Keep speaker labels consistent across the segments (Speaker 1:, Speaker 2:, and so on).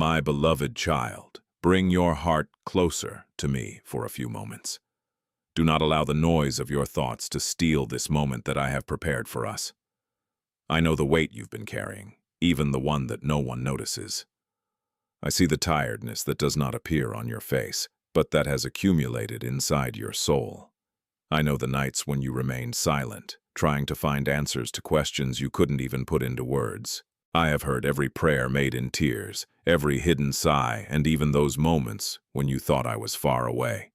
Speaker 1: My beloved child, bring your heart closer to me for a few moments. Do not allow the noise of your thoughts to steal this moment that I have prepared for us. I know the weight you've been carrying, even the one that no one notices. I see the tiredness that does not appear on your face, but that has accumulated inside your soul. I know the nights when you remained silent, trying to find answers to questions you couldn't even put into words. I have heard every prayer made in tears, every hidden sigh, and even those moments when you thought I was far away.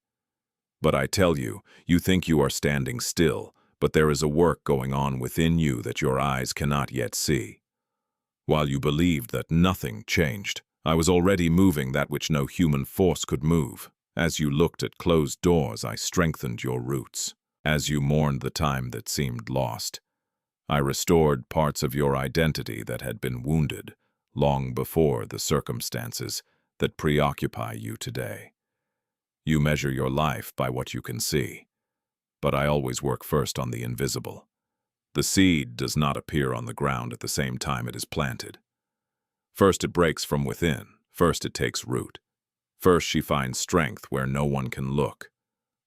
Speaker 1: But I tell you, you think you are standing still, but there is a work going on within you that your eyes cannot yet see. While you believed that nothing changed, I was already moving that which no human force could move. As you looked at closed doors, I strengthened your roots. As you mourned the time that seemed lost, I restored parts of your identity that had been wounded long before the circumstances that preoccupy you today. You measure your life by what you can see, but I always work first on the invisible. The seed does not appear on the ground at the same time it is planted. First it breaks from within, first it takes root. First she finds strength where no one can look.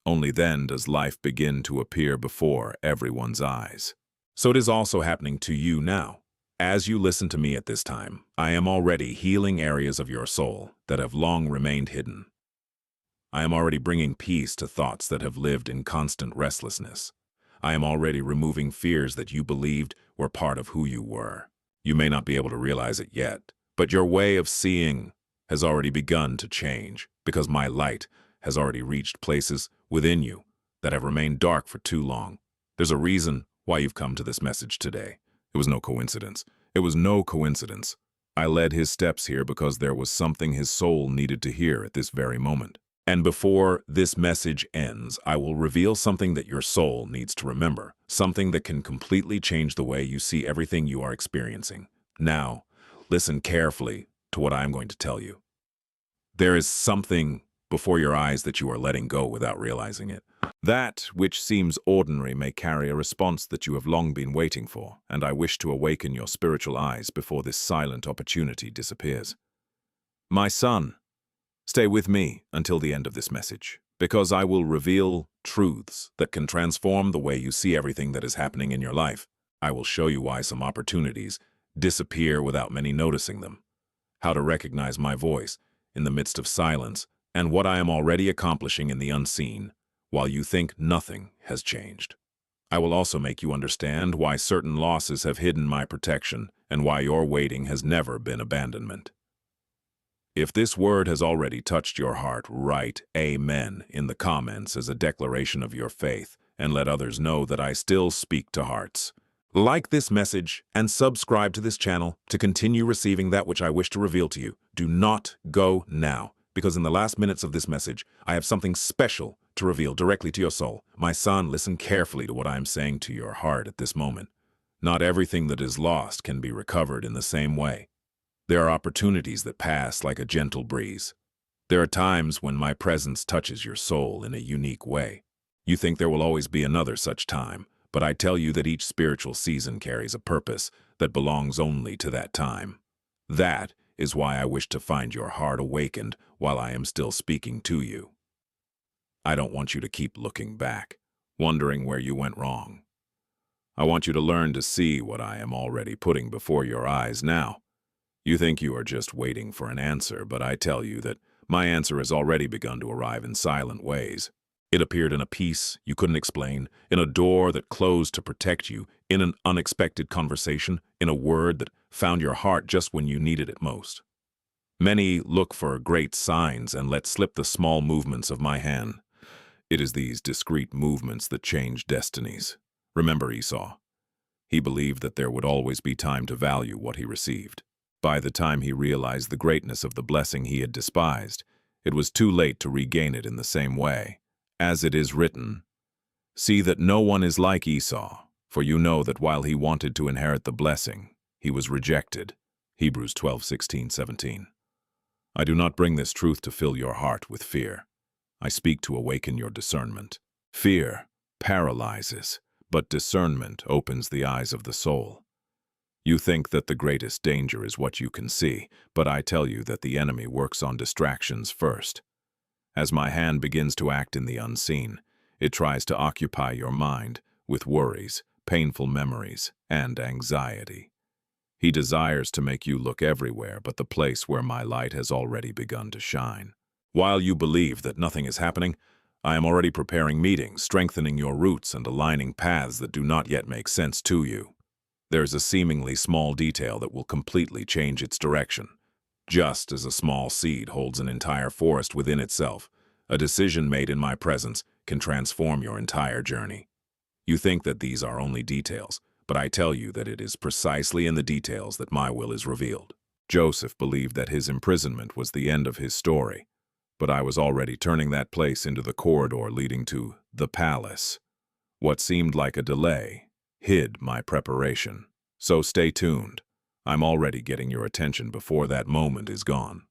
Speaker 1: Only then does life begin to appear before everyone's eyes. So it is also happening to you now. As you listen to me at this time, I am already healing areas of your soul that have long remained hidden. I am already bringing peace to thoughts that have lived in constant restlessness. I am already removing fears that you believed were part of who you were. You may not be able to realize it yet, but your way of seeing has already begun to change because my light has already reached places within you that have remained dark for too long. There's a reason why you've come to this message today. It was no coincidence. It was no coincidence. I led his steps here because there was something his soul needed to hear at this very moment. And before this message ends, I will reveal something that your soul needs to remember, something that can completely change the way you see everything you are experiencing. Now, listen carefully to what I am going to tell you. There is something before your eyes that you are letting go without realizing it. That which seems ordinary may carry a response that you have long been waiting for, and I wish to awaken your spiritual eyes before this silent opportunity disappears. My son, stay with me until the end of this message, because I will reveal truths that can transform the way you see everything that is happening in your life. I will show you why some opportunities disappear without many noticing them, how to recognize my voice in the midst of silence, and what I am already accomplishing in the unseen, while you think nothing has changed. I will also make you understand why certain losses have hidden my protection and why your waiting has never been abandonment. If this word has already touched your heart, write Amen in the comments as a declaration of your faith, and let others know that I still speak to hearts. Like this message and subscribe to this channel to continue receiving that which I wish to reveal to you. Do not go now, because in the last minutes of this message, I have something special to reveal directly to your soul. My son, listen carefully to what I am saying to your heart at this moment. Not everything that is lost can be recovered in the same way. There are opportunities that pass like a gentle breeze. There are times when my presence touches your soul in a unique way. You think there will always be another such time, but I tell you that each spiritual season carries a purpose that belongs only to that time. That is why I wish to find your heart awakened while I am still speaking to you. I don't want you to keep looking back, wondering where you went wrong. I want you to learn to see what I am already putting before your eyes now. You think you are just waiting for an answer, but I tell you that my answer has already begun to arrive in silent ways. It appeared in a peace you couldn't explain, in a door that closed to protect you, in an unexpected conversation, in a word that found your heart just when you needed it most. Many look for great signs and let slip the small movements of my hand. It is these discreet movements that change destinies. Remember Esau. He believed that there would always be time to value what he received. By the time he realized the greatness of the blessing he had despised, it was too late to regain it in the same way. As it is written, "See that no one is like Esau, for you know that while he wanted to inherit the blessing, he was rejected." Hebrews 12:16-17. I do not bring this truth to fill your heart with fear. I speak to awaken your discernment. Fear paralyzes, but discernment opens the eyes of the soul. You think that the greatest danger is what you can see, but I tell you that the enemy works on distractions first. As my hand begins to act in the unseen, it tries to occupy your mind with worries, painful memories, and anxiety. He desires to make you look everywhere but the place where my light has already begun to shine. While you believe that nothing is happening, I am already preparing meetings, strengthening your roots, and aligning paths that do not yet make sense to you. There's a seemingly small detail that will completely change its direction. Just as a small seed holds an entire forest within itself, a decision made in my presence can transform your entire journey. You think that these are only details, but I tell you that it is precisely in the details that my will is revealed. Joseph believed that his imprisonment was the end of his story, but I was already turning that place into the corridor leading to the palace. What seemed like a delay hid my preparation. So stay tuned. I'm already getting your attention before that moment is gone.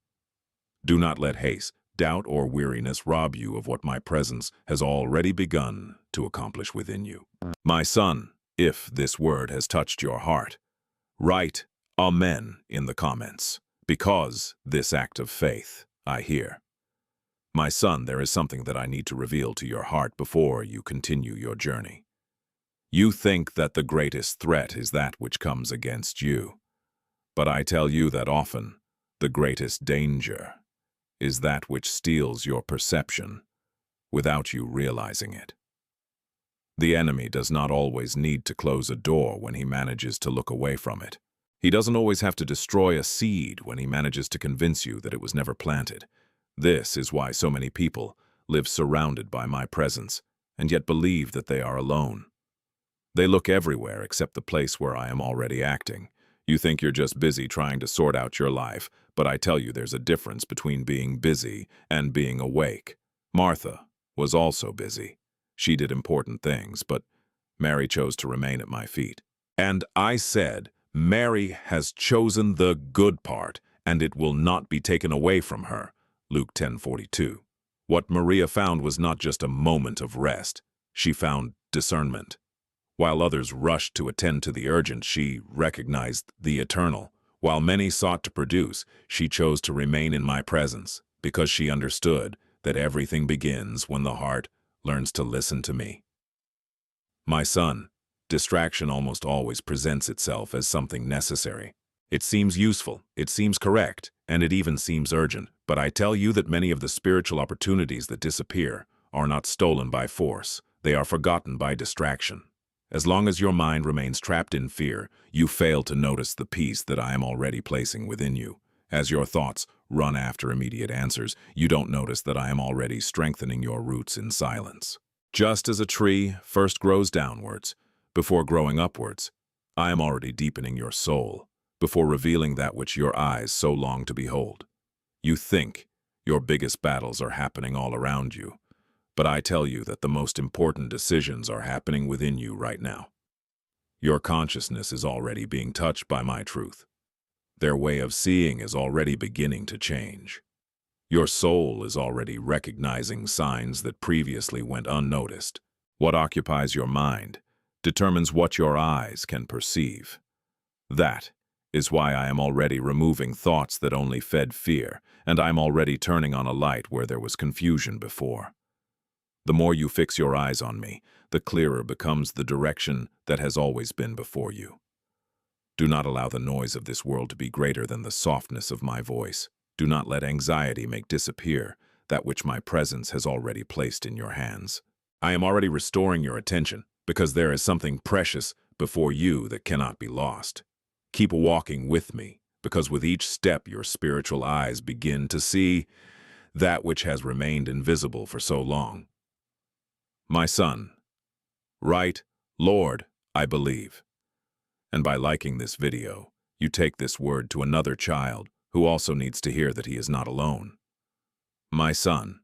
Speaker 1: Do not let haste, doubt, or weariness rob you of what my presence has already begun to accomplish within you. My son, if this word has touched your heart, write Amen in the comments, because this act of faith I hear. My son, there is something that I need to reveal to your heart before you continue your journey. You think that the greatest threat is that which comes against you. But I tell you that often, the greatest danger is that which steals your perception without you realizing it. The enemy does not always need to close a door when he manages to look away from it. He doesn't always have to destroy a seed when he manages to convince you that it was never planted. This is why so many people live surrounded by my presence and yet believe that they are alone. They look everywhere except the place where I am already acting. You think you're just busy trying to sort out your life, but I tell you there's a difference between being busy and being awake. Martha was also busy. She did important things, but Mary chose to remain at my feet. And I said, Mary has chosen the good part, and it will not be taken away from her. Luke 10:42. What Maria found was not just a moment of rest. She found discernment. While others rushed to attend to the urgent, she recognized the eternal. While many sought to produce, she chose to remain in my presence, because she understood that everything begins when the heart learns to listen to me. My son, distraction almost always presents itself as something necessary. It seems useful, it seems correct, and it even seems urgent. But I tell you that many of the spiritual opportunities that disappear are not stolen by force. They are forgotten by distraction. As long as your mind remains trapped in fear, you fail to notice the peace that I am already placing within you. As your thoughts run after immediate answers, you don't notice that I am already strengthening your roots in silence. Just as a tree first grows downwards, before growing upwards, I am already deepening your soul, before revealing that which your eyes so long to behold. You think your biggest battles are happening all around you, but I tell you that the most important decisions are happening within you right now. Your consciousness is already being touched by my truth. Their way of seeing is already beginning to change. Your soul is already recognizing signs that previously went unnoticed. What occupies your mind determines what your eyes can perceive. That is why I am already removing thoughts that only fed fear, and I'm already turning on a light where there was confusion before. The more you fix your eyes on me, the clearer becomes the direction that has always been before you. Do not allow the noise of this world to be greater than the softness of my voice. Do not let anxiety make disappear that which my presence has already placed in your hands. I am already restoring your attention because there is something precious before you that cannot be lost. Keep walking with me, because with each step your spiritual eyes begin to see that which has remained invisible for so long. My son, write, Lord, I believe. And by liking this video, you take this word to another child who also needs to hear that he is not alone. My son,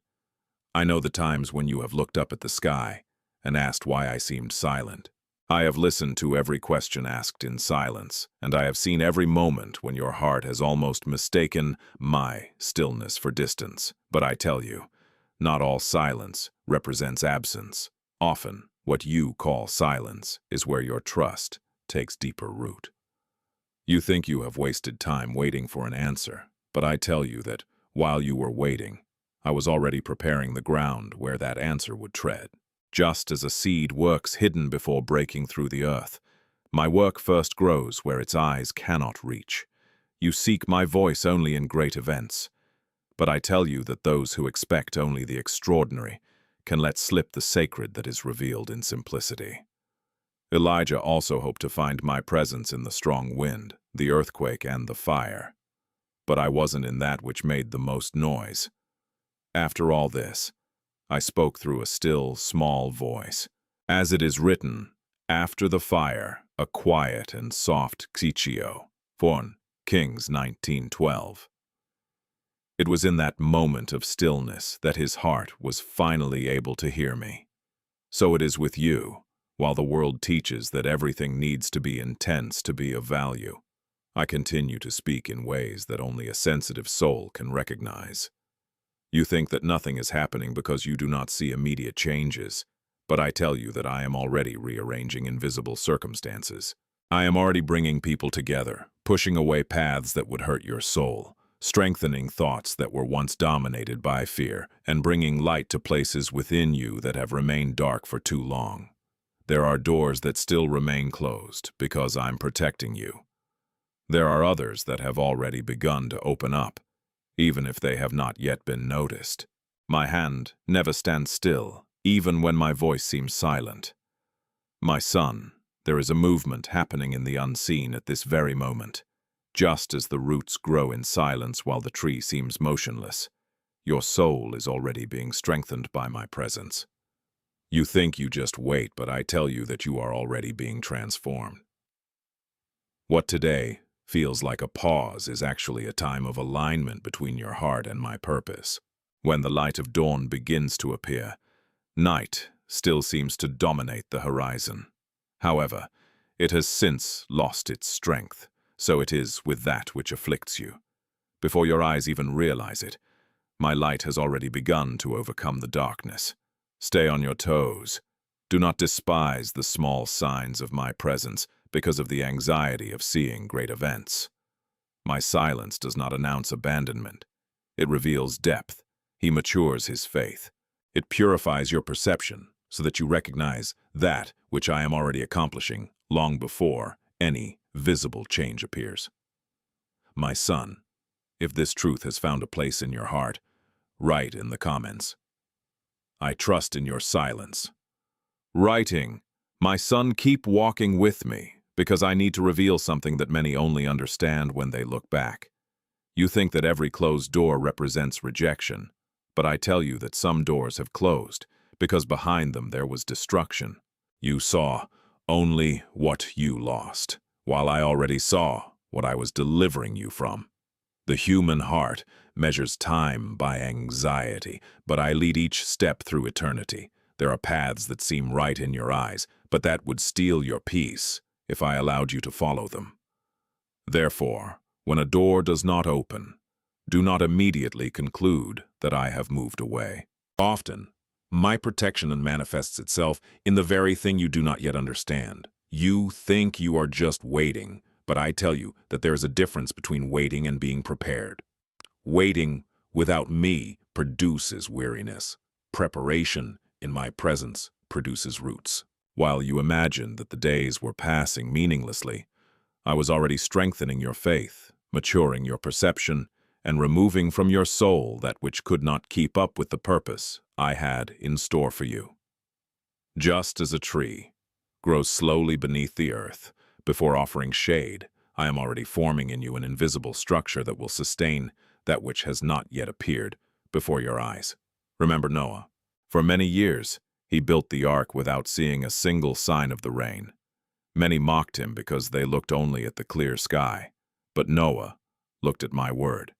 Speaker 1: I know the times when you have looked up at the sky and asked why I seemed silent. I have listened to every question asked in silence, and I have seen every moment when your heart has almost mistaken my stillness for distance. But I tell you, not all silence represents absence. Often, what you call silence is where your trust takes deeper root. You think you have wasted time waiting for an answer, but I tell you that, while you were waiting, I was already preparing the ground where that answer would tread. Just as a seed works hidden before breaking through the earth, my work first grows where its eyes cannot reach. You seek my voice only in great events, but I tell you that those who expect only the extraordinary can let slip the sacred that is revealed in simplicity. Elijah also hoped to find my presence in the strong wind, the earthquake, and the fire. But I wasn't in that which made the most noise. After all this, I spoke through a still, small voice. As it is written, after the fire, a quiet and soft xichio. 1 Kings 19:12. It was in that moment of stillness that his heart was finally able to hear me. So it is with you. While the world teaches that everything needs to be intense to be of value, I continue to speak in ways that only a sensitive soul can recognize. You think that nothing is happening because you do not see immediate changes, but I tell you that I am already rearranging invisible circumstances. I am already bringing people together, pushing away paths that would hurt your soul, strengthening thoughts that were once dominated by fear, and bringing light to places within you that have remained dark for too long. There are doors that still remain closed because I'm protecting you. There are others that have already begun to open up, even if they have not yet been noticed. My hand never stands still, even when my voice seems silent. My son, there is a movement happening in the unseen at this very moment. Just as the roots grow in silence while the tree seems motionless, your soul is already being strengthened by my presence. You think you just wait, but I tell you that you are already being transformed. What today feels like a pause is actually a time of alignment between your heart and my purpose. When the light of dawn begins to appear, night still seems to dominate the horizon. However, it has since lost its strength, so it is with that which afflicts you. Before your eyes even realize it, my light has already begun to overcome the darkness. Stay on your toes. Do not despise the small signs of my presence because of the anxiety of seeing great events. My silence does not announce abandonment. It reveals depth. He matures his faith. It purifies your perception so that you recognize that which I am already accomplishing long before any visible change appears. My son, if this truth has found a place in your heart, write in the comments. I trust in your silence. Writing, my son, keep walking with me, because I need to reveal something that many only understand when they look back. You think that every closed door represents rejection, but I tell you that some doors have closed, because behind them there was destruction. You saw only what you lost, while I already saw what I was delivering you from. The human heart measures time by anxiety, but I lead each step through eternity. There are paths that seem right in your eyes, but that would steal your peace if I allowed you to follow them. Therefore, when a door does not open, do not immediately conclude that I have moved away. Often, my protection manifests itself in the very thing you do not yet understand. You think you are just waiting, but I tell you that there is a difference between waiting and being prepared. Waiting without me produces weariness. Preparation in my presence produces roots. While you imagined that the days were passing meaninglessly, I was already strengthening your faith, maturing your perception, and removing from your soul that which could not keep up with the purpose I had in store for you. Just as a tree grows slowly beneath the earth, before offering shade, I am already forming in you an invisible structure that will sustain that which has not yet appeared before your eyes. Remember Noah. For many years, he built the ark without seeing a single sign of the rain. Many mocked him because they looked only at the clear sky, but Noah looked at my word.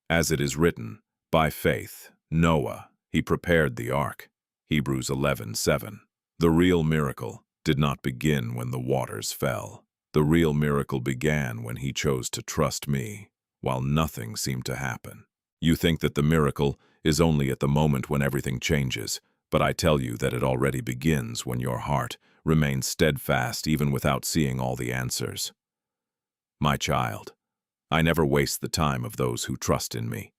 Speaker 1: As it is written, by faith, Noah, he prepared the ark. Hebrews 11:7. The real miracle did not begin when the waters fell. The real miracle began when he chose to trust me, while nothing seemed to happen. You think that the miracle is only at the moment when everything changes, but I tell you that it already begins when your heart remains steadfast even without seeing all the answers. My child, I never waste the time of those who trust in me.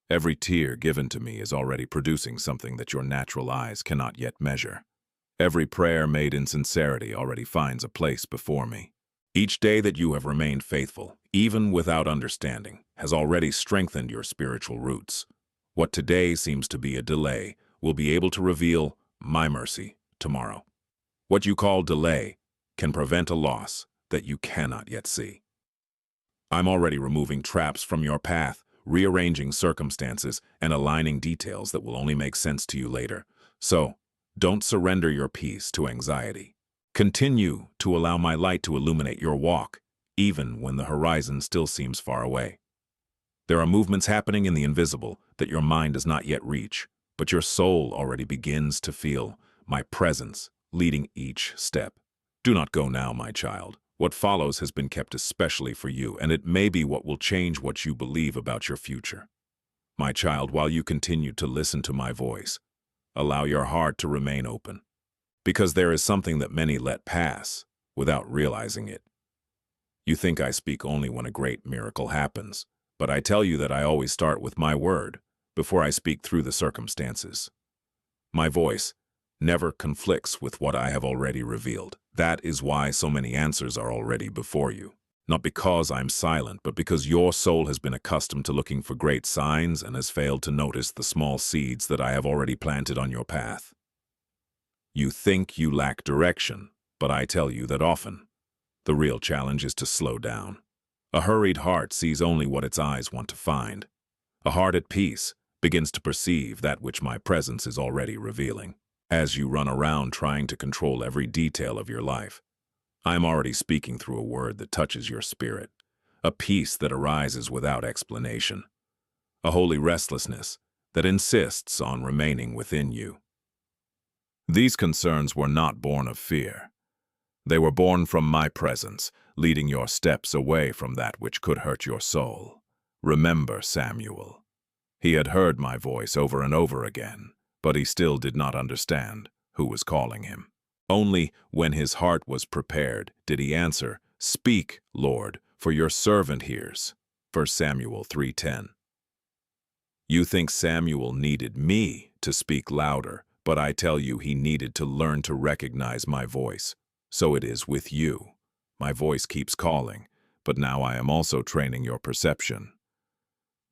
Speaker 1: Every tear given to me is already producing something that your natural eyes cannot yet measure. Every prayer made in sincerity already finds a place before me. Each day that you have remained faithful, even without understanding, has already strengthened your spiritual roots. What today seems to be a delay will be able to reveal my mercy tomorrow. What you call delay can prevent a loss that you cannot yet see. I'm already removing traps from your path, rearranging circumstances, and aligning details that will only make sense to you later. So, don't surrender your peace to anxiety. Continue to allow my light to illuminate your walk, even when the horizon still seems far away. There are movements happening in the invisible that your mind does not yet reach, but your soul already begins to feel my presence leading each step. Do not go now, my child. What follows has been kept especially for you, and it may be what will change what you believe about your future. My child, while you continue to listen to my voice, allow your heart to remain open, because there is something that many let pass without realizing it. You think I speak only when a great miracle happens, but I tell you that I always start with my word before I speak through the circumstances. My voice never conflicts with what I have already revealed. That is why so many answers are already before you. Not because I'm silent, but because your soul has been accustomed to looking for great signs and has failed to notice the small seeds that I have already planted on your path. You think you lack direction, but I tell you that often the real challenge is to slow down. A hurried heart sees only what its eyes want to find. A heart at peace begins to perceive that which my presence is already revealing. As you run around trying to control every detail of your life, I am already speaking through a word that touches your spirit, a peace that arises without explanation, a holy restlessness that insists on remaining within you. These concerns were not born of fear. They were born from my presence, leading your steps away from that which could hurt your soul. Remember Samuel. He had heard my voice over and over again, but he still did not understand who was calling him. Only when his heart was prepared did he answer, "Speak, Lord, for your servant hears." 1 Samuel 3:10. You think Samuel needed me to speak louder, but I tell you he needed to learn to recognize my voice. So it is with you. My voice keeps calling, but now I am also training your perception.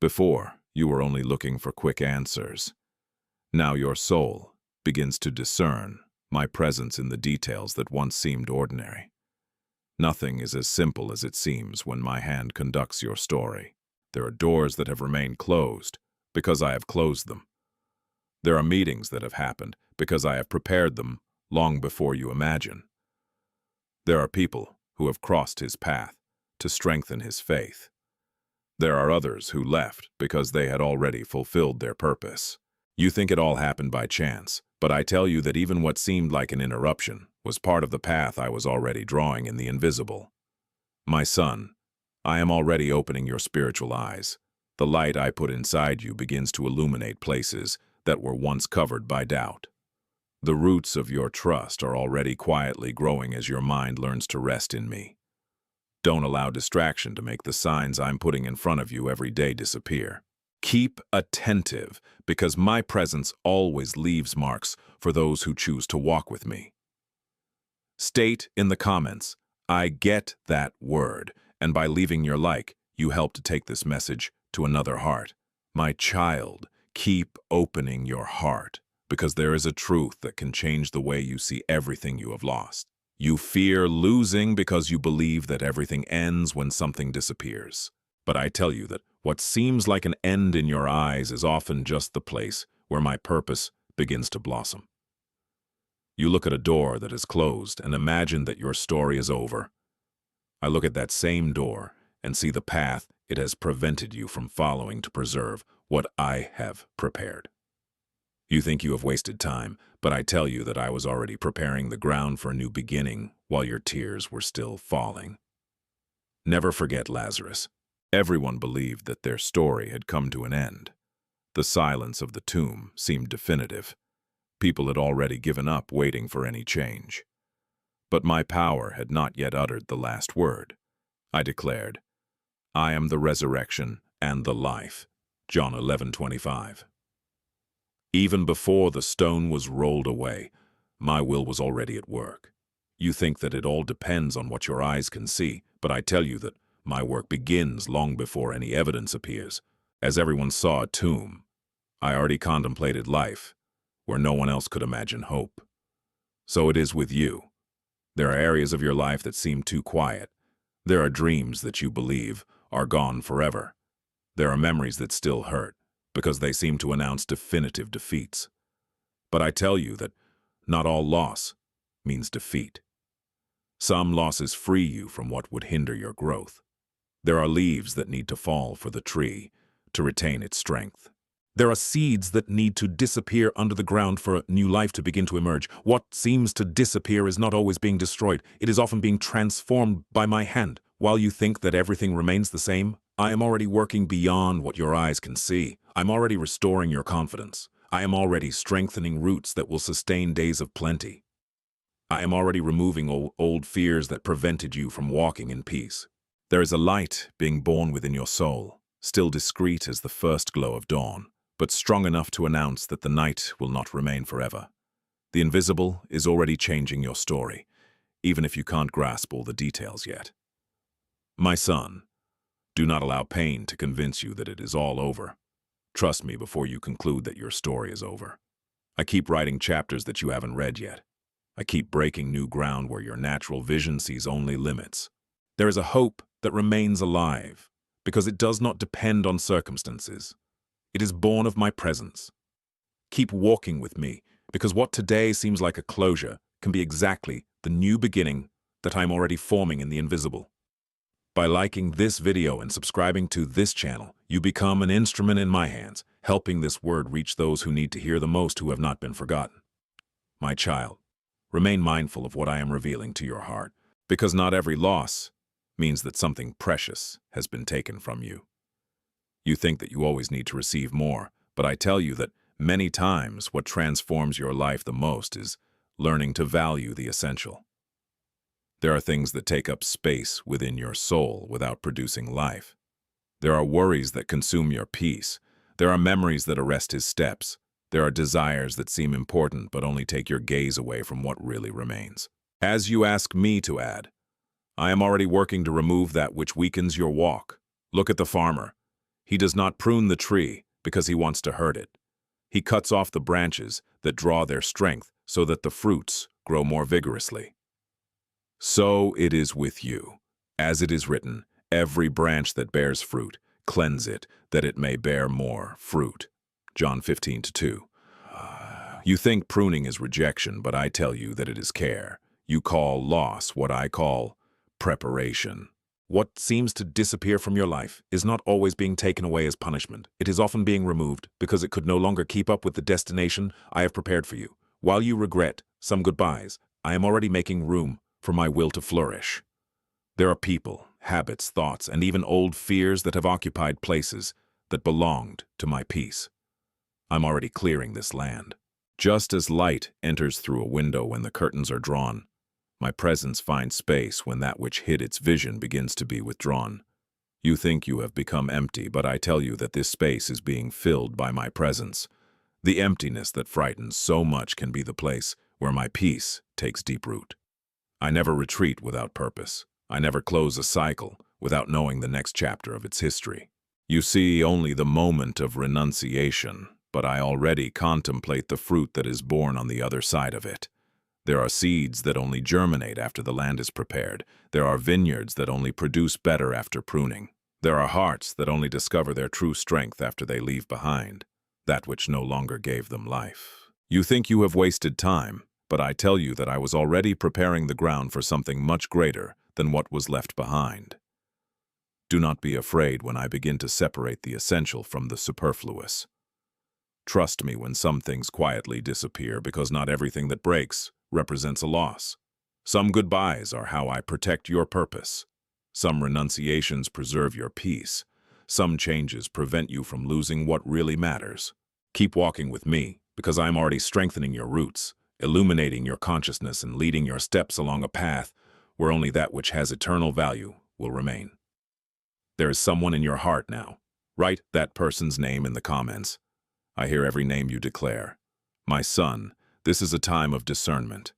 Speaker 1: Before, you were only looking for quick answers. Now your soul begins to discern my presence in the details that once seemed ordinary. Nothing is as simple as it seems when my hand conducts your story. There are doors that have remained closed because I have closed them. There are meetings that have happened because I have prepared them long before you imagine. There are people who have crossed his path to strengthen his faith. There are others who left because they had already fulfilled their purpose. You think it all happened by chance, but I tell you that even what seemed like an interruption was part of the path I was already drawing in the invisible. My son, I am already opening your spiritual eyes. The light I put inside you begins to illuminate places that were once covered by doubt. The roots of your trust are already quietly growing as your mind learns to rest in me. Don't allow distraction to make the signs I'm putting in front of you every day disappear. Keep attentive, because my presence always leaves marks for those who choose to walk with me. State in the comments, "I get that word," and by leaving your like, you help to take this message to another heart. My child, keep opening your heart, because there is a truth that can change the way you see everything you have lost. You fear losing because you believe that everything ends when something disappears. But I tell you that what seems like an end in your eyes is often just the place where my purpose begins to blossom. You look at a door that is closed and imagine that your story is over. I look at that same door and see the path it has prevented you from following to preserve what I have prepared. You think you have wasted time, but I tell you that I was already preparing the ground for a new beginning while your tears were still falling. Never forget Lazarus. Everyone believed that their story had come to an end. The silence of the tomb seemed definitive. People had already given up waiting for any change. But my power had not yet uttered the last word. I declared. I am the resurrection and the life. John 11:25. Even before the stone was rolled away, my will was already at work. You think that it all depends on what your eyes can see, but I tell you that my work begins long before any evidence appears. As everyone saw a tomb, I already contemplated life, where no one else could imagine hope. So it is with you. There are areas of your life that seem too quiet. There are dreams that you believe are gone forever. There are memories that still hurt, because they seem to announce definitive defeats. But I tell you that not all loss means defeat. Some losses free you from what would hinder your growth. There are leaves that need to fall for the tree to retain its strength. There are seeds that need to disappear under the ground for a new life to begin to emerge. What seems to disappear is not always being destroyed. It is often being transformed by my hand. While you think that everything remains the same, I am already working beyond what your eyes can see. I'm already restoring your confidence. I am already strengthening roots that will sustain days of plenty. I am already removing old fears that prevented you from walking in peace. There is a light being born within your soul, still discreet as the first glow of dawn, but strong enough to announce that the night will not remain forever. The invisible is already changing your story, even if you can't grasp all the details yet. My son, do not allow pain to convince you that it is all over. Trust me before you conclude that your story is over. I keep writing chapters that you haven't read yet. I keep breaking new ground where your natural vision sees only limits. There is a hope that remains alive, because it does not depend on circumstances. It is born of my presence. Keep walking with me, because what today seems like a closure can be exactly the new beginning that I'm already forming in the invisible. By liking this video and subscribing to this channel, you become an instrument in my hands, helping this word reach those who need to hear the most who have not been forgotten. My child, remain mindful of what I am revealing to your heart, because not every loss means that something precious has been taken from you. You think that you always need to receive more, but I tell you that many times what transforms your life the most is learning to value the essential. There are things that take up space within your soul without producing life. There are worries that consume your peace. There are memories that arrest his steps. There are desires that seem important but only take your gaze away from what really remains. As you ask me to add, I am already working to remove that which weakens your walk. Look at the farmer. He does not prune the tree because he wants to hurt it. He cuts off the branches that draw their strength so that the fruits grow more vigorously. So it is with you. As it is written, every branch that bears fruit, cleanse it, that it may bear more fruit. John 15:2. You think pruning is rejection, but I tell you that it is care. You call loss what I call preparation. What seems to disappear from your life is not always being taken away as punishment. It is often being removed because it could no longer keep up with the destination I have prepared for you. While you regret some goodbyes, I am already making room for my will to flourish. There are people, habits, thoughts, and even old fears that have occupied places that belonged to my peace. I'm already clearing this land. Just as light enters through a window when the curtains are drawn, my presence finds space when that which hid its vision begins to be withdrawn. You think you have become empty, but I tell you that this space is being filled by my presence. The emptiness that frightens so much can be the place where my peace takes deep root. I never retreat without purpose. I never close a cycle without knowing the next chapter of its history. You see only the moment of renunciation, but I already contemplate the fruit that is born on the other side of it. There are seeds that only germinate after the land is prepared. There are vineyards that only produce better after pruning. There are hearts that only discover their true strength after they leave behind that which no longer gave them life. You think you have wasted time, but I tell you that I was already preparing the ground for something much greater than what was left behind. Do not be afraid when I begin to separate the essential from the superfluous. Trust me when some things quietly disappear, because not everything that breaks represents a loss. Some goodbyes are how I protect your purpose. Some renunciations preserve your peace. Some changes prevent you from losing what really matters. Keep walking with me, because I am already strengthening your roots, illuminating your consciousness, and leading your steps along a path where only that which has eternal value will remain. There is someone in your heart now. Write that person's name in the comments. I hear every name you declare. My son, this is a time of discernment.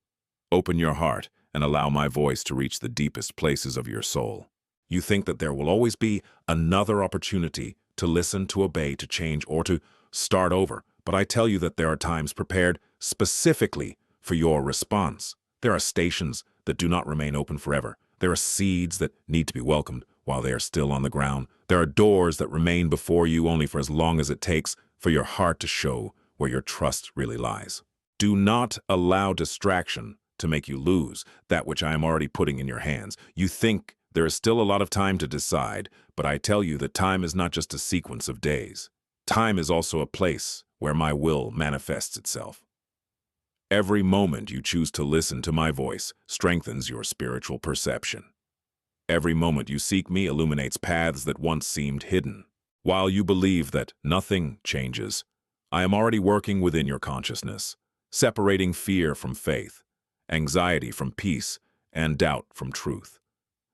Speaker 1: Open your heart and allow my voice to reach the deepest places of your soul. You think that there will always be another opportunity to listen, to obey, to change, or to start over. But I tell you that there are times prepared specifically for your response. There are stations that do not remain open forever. There are seeds that need to be welcomed while they are still on the ground. There are doors that remain before you only for as long as it takes for your heart to show where your trust really lies. Do not allow distraction to make you lose that which I am already putting in your hands. You think there is still a lot of time to decide, but I tell you that time is not just a sequence of days. Time is also a place where my will manifests itself. Every moment you choose to listen to my voice strengthens your spiritual perception. Every moment you seek me illuminates paths that once seemed hidden. While you believe that nothing changes, I am already working within your consciousness, separating fear from faith, anxiety from peace, and doubt from truth.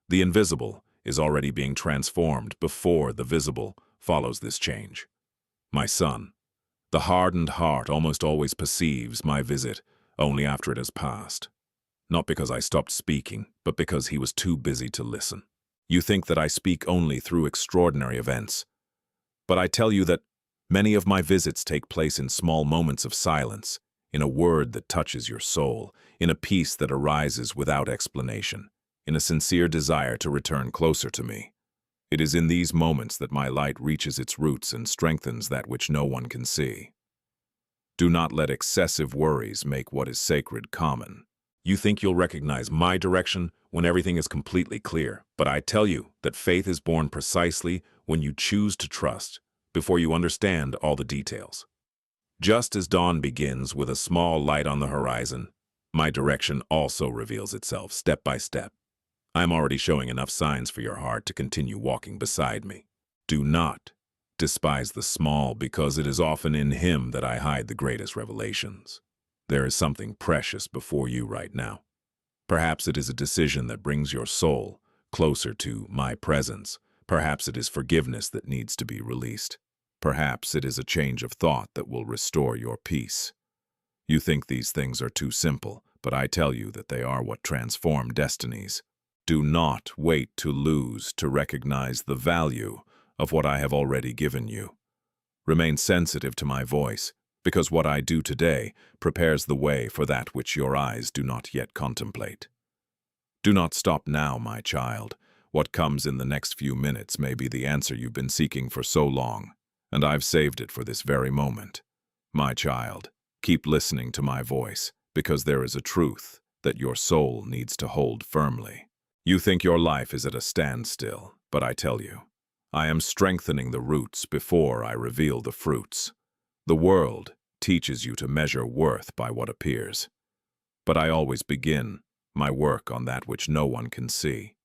Speaker 1: The invisible is already being transformed before the visible follows this change. My son, the hardened heart almost always perceives my visit only after it has passed. Not because I stopped speaking, but because he was too busy to listen. You think that I speak only through extraordinary events, but I tell you that many of my visits take place in small moments of silence, in a word that touches your soul, in a peace that arises without explanation, in a sincere desire to return closer to me. It is in these moments that my light reaches its roots and strengthens that which no one can see. Do not let excessive worries make what is sacred common. You think you'll recognize my direction when everything is completely clear, but I tell you that faith is born precisely when you choose to trust before you understand all the details. Just as dawn begins with a small light on the horizon, my direction also reveals itself step by step. I am already showing enough signs for your heart to continue walking beside me. Do not despise the small, because it is often in him that I hide the greatest revelations. There is something precious before you right now. Perhaps it is a decision that brings your soul closer to my presence. Perhaps it is forgiveness that needs to be released. Perhaps it is a change of thought that will restore your peace. You think these things are too simple, but I tell you that they are what transform destinies. Do not wait to lose to recognize the value of what I have already given you. Remain sensitive to my voice, because what I do today prepares the way for that which your eyes do not yet contemplate. Do not stop now, my child. What comes in the next few minutes may be the answer you've been seeking for so long, and I've saved it for this very moment. My child, keep listening to my voice, because there is a truth that your soul needs to hold firmly. You think your life is at a standstill, but I tell you, I am strengthening the roots before I reveal the fruits. The world teaches you to measure worth by what appears, but I always begin my work on that which no one can see.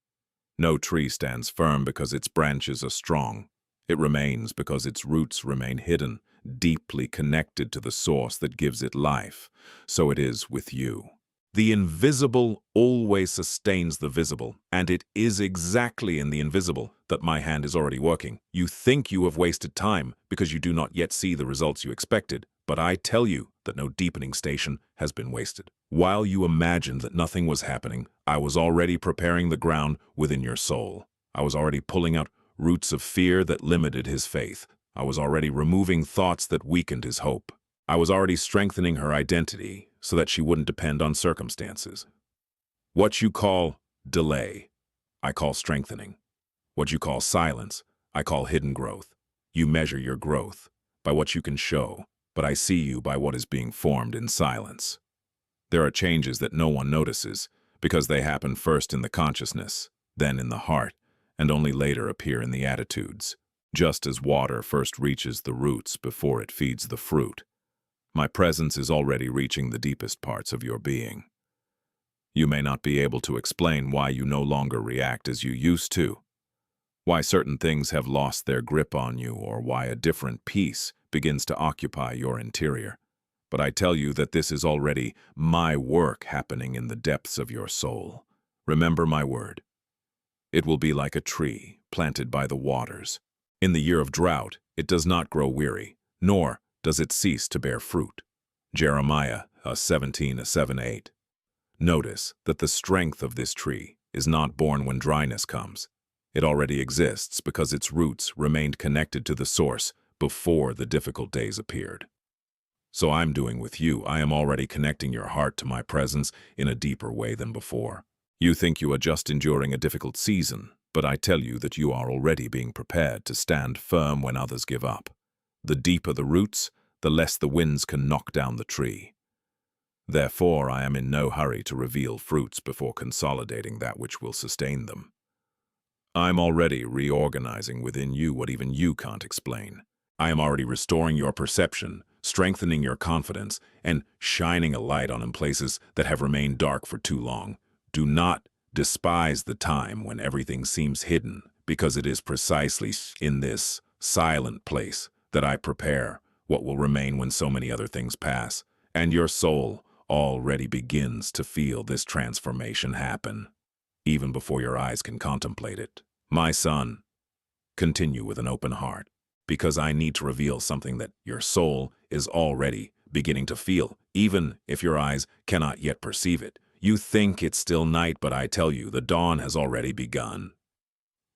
Speaker 1: No tree stands firm because its branches are strong. It remains because its roots remain hidden, deeply connected to the source that gives it life. So it is with you. The invisible always sustains the visible, and it is exactly in the invisible that my hand is already working. You think you have wasted time because you do not yet see the results you expected, but I tell you that no deepening station has been wasted. While you imagined that nothing was happening, I was already preparing the ground within your soul. I was already pulling out roots of fear that limited his faith. I was already removing thoughts that weakened his hope. I was already strengthening her identity so that she wouldn't depend on circumstances. What you call delay, I call strengthening. What you call silence, I call hidden growth. You measure your growth by what you can show, but I see you by what is being formed in silence. There are changes that no one notices because they happen first in the consciousness, then in the heart, and only later appear in the attitudes. Just as water first reaches the roots before it feeds the fruit, my presence is already reaching the deepest parts of your being. You may not be able to explain why you no longer react as you used to, why certain things have lost their grip on you, or why a different peace begins to occupy your interior. But I tell you that this is already my work happening in the depths of your soul. Remember my word. It will be like a tree planted by the waters. In the year of drought, it does not grow weary, nor does it cease to bear fruit. Jeremiah 17:7-8. Notice that the strength of this tree is not born when dryness comes. It already exists because its roots remained connected to the source before the difficult days appeared. So I'm doing with you. I am already connecting your heart to my presence in a deeper way than before. You think you are just enduring a difficult season, but I tell you that you are already being prepared to stand firm when others give up. The deeper the roots, the less the winds can knock down the tree. Therefore, I am in no hurry to reveal fruits before consolidating that which will sustain them. I'm already reorganizing within you what even you can't explain. I am already restoring your perception, strengthening your confidence, and shining a light on in places that have remained dark for too long. Do not despise the time when everything seems hidden, because it is precisely in this silent place that I prepare what will remain when so many other things pass, and your soul already begins to feel this transformation happen, even before your eyes can contemplate it. My son, continue with an open heart, because I need to reveal something that your soul is already beginning to feel, even if your eyes cannot yet perceive it. You think it's still night, but I tell you, the dawn has already begun.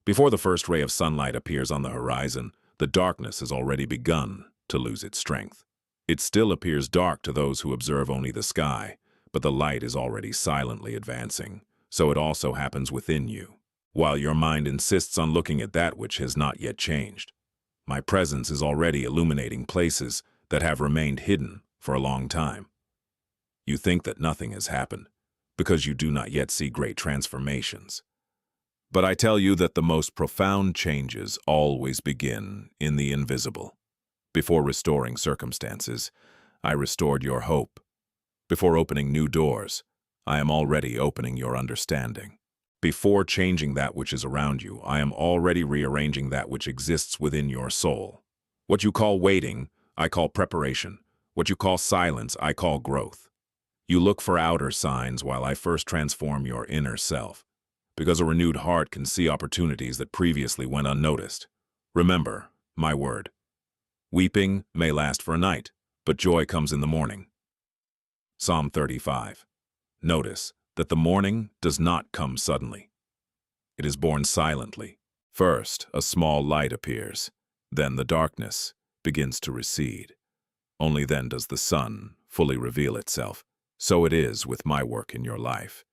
Speaker 1: Before the first ray of sunlight appears on the horizon, the darkness has already begun to lose its strength. It still appears dark to those who observe only the sky, but the light is already silently advancing, so it also happens within you. While your mind insists on looking at that which has not yet changed, my presence is already illuminating places that have remained hidden for a long time. You think that nothing has happened, because you do not yet see great transformations. But I tell you that the most profound changes always begin in the invisible. Before restoring circumstances, I restored your hope. Before opening new doors, I am already opening your understanding. Before changing that which is around you, I am already rearranging that which exists within your soul. What you call waiting, I call preparation. What you call silence, I call growth. You look for outer signs while I first transform your inner self, because a renewed heart can see opportunities that previously went unnoticed. Remember my word. Weeping may last for a night, but joy comes in the morning. Psalm 35. Notice that the morning does not come suddenly. It is born silently. First, a small light appears. Then the darkness begins to recede. Only then does the sun fully reveal itself. So it is with my work in your life.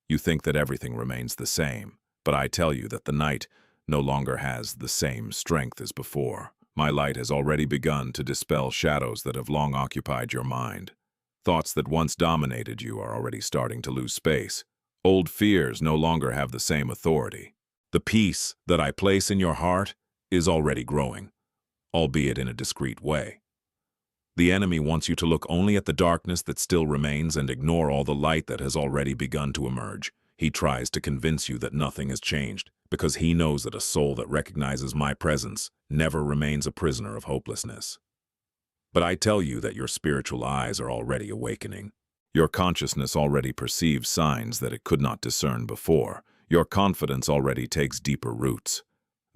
Speaker 1: You think that everything remains the same, but I tell you that the night no longer has the same strength as before. My light has already begun to dispel shadows that have long occupied your mind. Thoughts that once dominated you are already starting to lose space. Old fears no longer have the same authority. The peace that I place in your heart is already growing, albeit in a discreet way. The enemy wants you to look only at the darkness that still remains and ignore all the light that has already begun to emerge. He tries to convince you that nothing has changed, because he knows that a soul that recognizes my presence never remains a prisoner of hopelessness. But I tell you that your spiritual eyes are already awakening. Your consciousness already perceives signs that it could not discern before. Your confidence already takes deeper roots.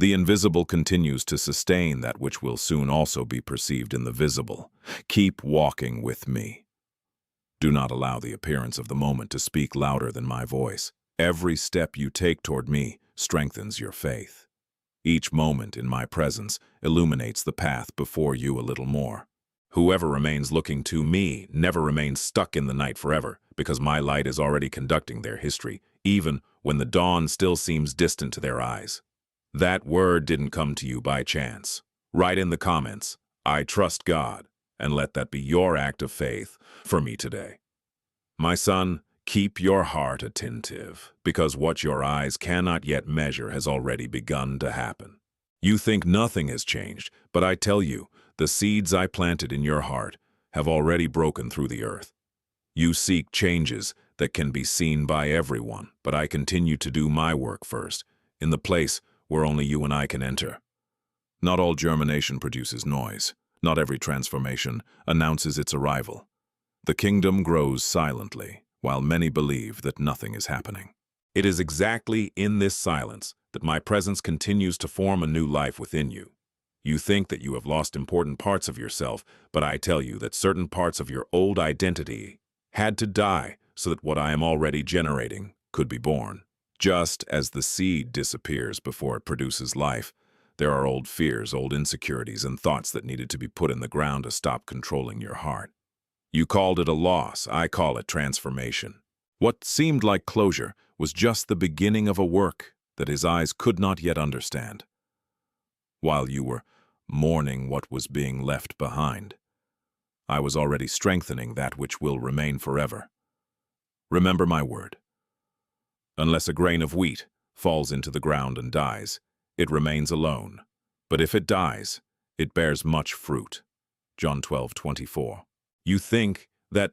Speaker 1: The invisible continues to sustain that which will soon also be perceived in the visible. Keep walking with me. Do not allow the appearance of the moment to speak louder than my voice. Every step you take toward me strengthens your faith. Each moment in my presence illuminates the path before you a little more. Whoever remains looking to me never remains stuck in the night forever, because my light is already conducting their history, even when the dawn still seems distant to their eyes. That word didn't come to you by chance. Write in the comments, I trust God, and let that be your act of faith for me today. My son, keep your heart attentive, because what your eyes cannot yet measure has already begun to happen. You think nothing has changed, but I tell you, the seeds I planted in your heart have already broken through the earth. You seek changes that can be seen by everyone, but I continue to do my work first, in the place where only you and I can enter. Not all germination produces noise. Not every transformation announces its arrival. The kingdom grows silently, while many believe that nothing is happening. It is exactly in this silence that my presence continues to form a new life within you. You think that you have lost important parts of yourself, but I tell you that certain parts of your old identity had to die so that what I am already generating could be born. Just as the seed disappears before it produces life, there are old fears, old insecurities, and thoughts that needed to be put in the ground to stop controlling your heart. You called it a loss, I call it transformation. What seemed like closure was just the beginning of a work that his eyes could not yet understand. While you were mourning what was being left behind, I was already strengthening that which will remain forever. Remember my word. Unless a grain of wheat falls into the ground and dies, it remains alone. But if it dies, it bears much fruit. John 12:24. You think that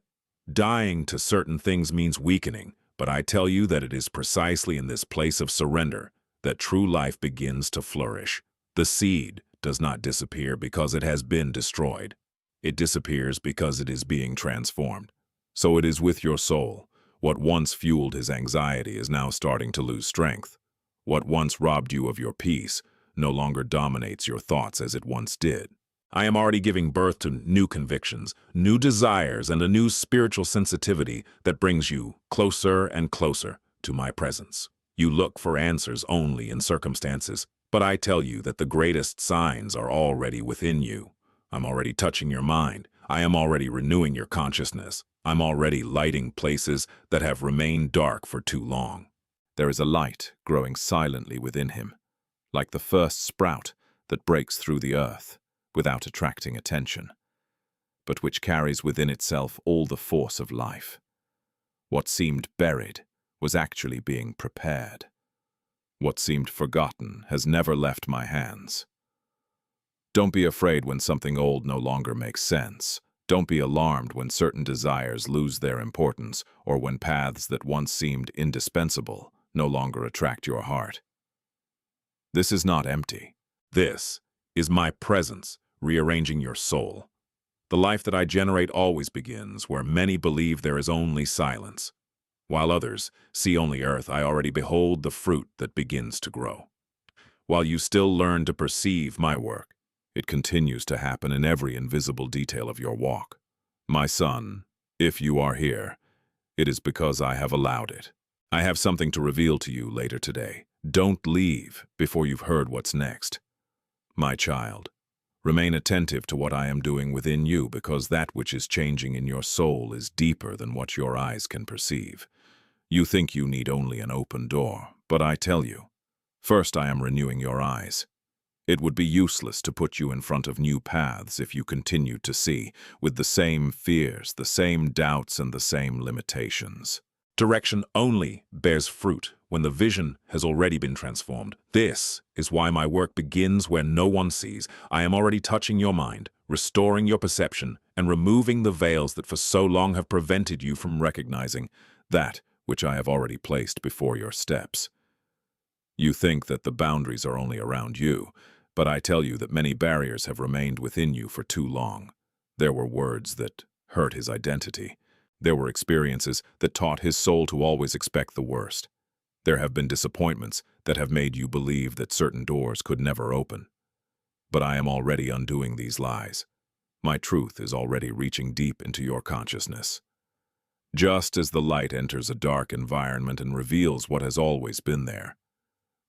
Speaker 1: dying to certain things means weakening, but I tell you that it is precisely in this place of surrender that true life begins to flourish. The seed does not disappear because it has been destroyed. It disappears because it is being transformed. So it is with your soul. What once fueled his anxiety is now starting to lose strength. What once robbed you of your peace no longer dominates your thoughts as it once did. I am already giving birth to new convictions, new desires, and a new spiritual sensitivity that brings you closer and closer to my presence. You look for answers only in circumstances, but I tell you that the greatest signs are already within you. I'm already touching your mind. I am already renewing your consciousness. I'm already lighting places that have remained dark for too long. There is a light growing silently within him, like the first sprout that breaks through the earth without attracting attention, but which carries within itself all the force of life. What seemed buried was actually being prepared. What seemed forgotten has never left my hands. Don't be afraid when something old no longer makes sense. Don't be alarmed when certain desires lose their importance or when paths that once seemed indispensable no longer attract your heart. This is not empty. This is my presence rearranging your soul. The life that I generate always begins where many believe there is only silence. While others see only earth, I already behold the fruit that begins to grow. While you still learn to perceive my work, it continues to happen in every invisible detail of your walk. My son, if you are here, it is because I have allowed it. I have something to reveal to you later today. Don't leave before you've heard what's next. My child, remain attentive to what I am doing within you because that which is changing in your soul is deeper than what your eyes can perceive. You think you need only an open door, but I tell you, first I am renewing your eyes. It would be useless to put you in front of new paths if you continued to see, with the same fears, the same doubts, and the same limitations. Direction only bears fruit when the vision has already been transformed. This is why my work begins where no one sees. I am already touching your mind, restoring your perception, and removing the veils that for so long have prevented you from recognizing that which I have already placed before your steps. You think that the boundaries are only around you, but I tell you that many barriers have remained within you for too long. There were words that hurt his identity. There were experiences that taught his soul to always expect the worst. There have been disappointments that have made you believe that certain doors could never open. But I am already undoing these lies. My truth is already reaching deep into your consciousness. Just as the light enters a dark environment and reveals what has always been there,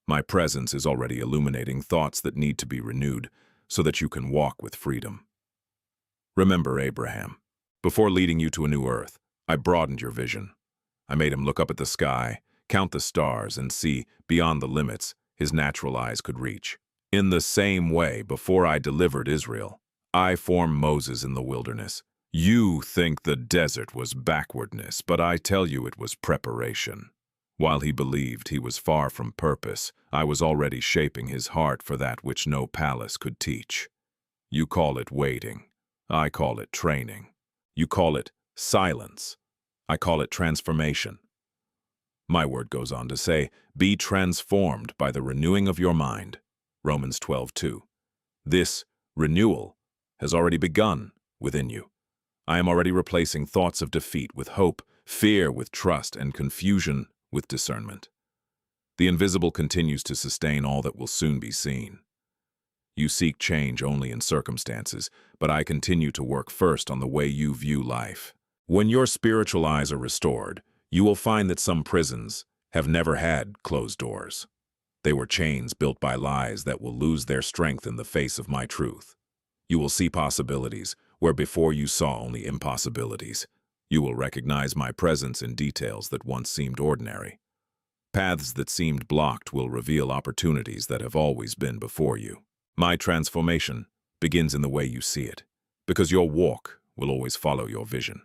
Speaker 1: my presence is already illuminating thoughts that need to be renewed so that you can walk with freedom. Remember Abraham. Before leading you to a new earth, I broadened your vision. I made him look up at the sky, count the stars, and see beyond the limits his natural eyes could reach. In the same way, before I delivered Israel, I formed Moses in the wilderness. You think the desert was backwardness, but I tell you it was preparation. While he believed he was far from purpose, I was already shaping his heart for that which no palace could teach. You call it waiting. I call it training. You call it silence. I call it transformation. My word goes on to say, be transformed by the renewing of your mind. Romans 12:2. This renewal has already begun within you. I am already replacing thoughts of defeat with hope, fear with trust, and confusion with discernment. The invisible continues to sustain all that will soon be seen. You seek change only in circumstances, but I continue to work first on the way you view life. When your spiritual eyes are restored, you will find that some prisons have never had closed doors. They were chains built by lies that will lose their strength in the face of my truth. You will see possibilities where before you saw only impossibilities. You will recognize my presence in details that once seemed ordinary. Paths that seemed blocked will reveal opportunities that have always been before you. My transformation begins in the way you see it, because your walk will always follow your vision.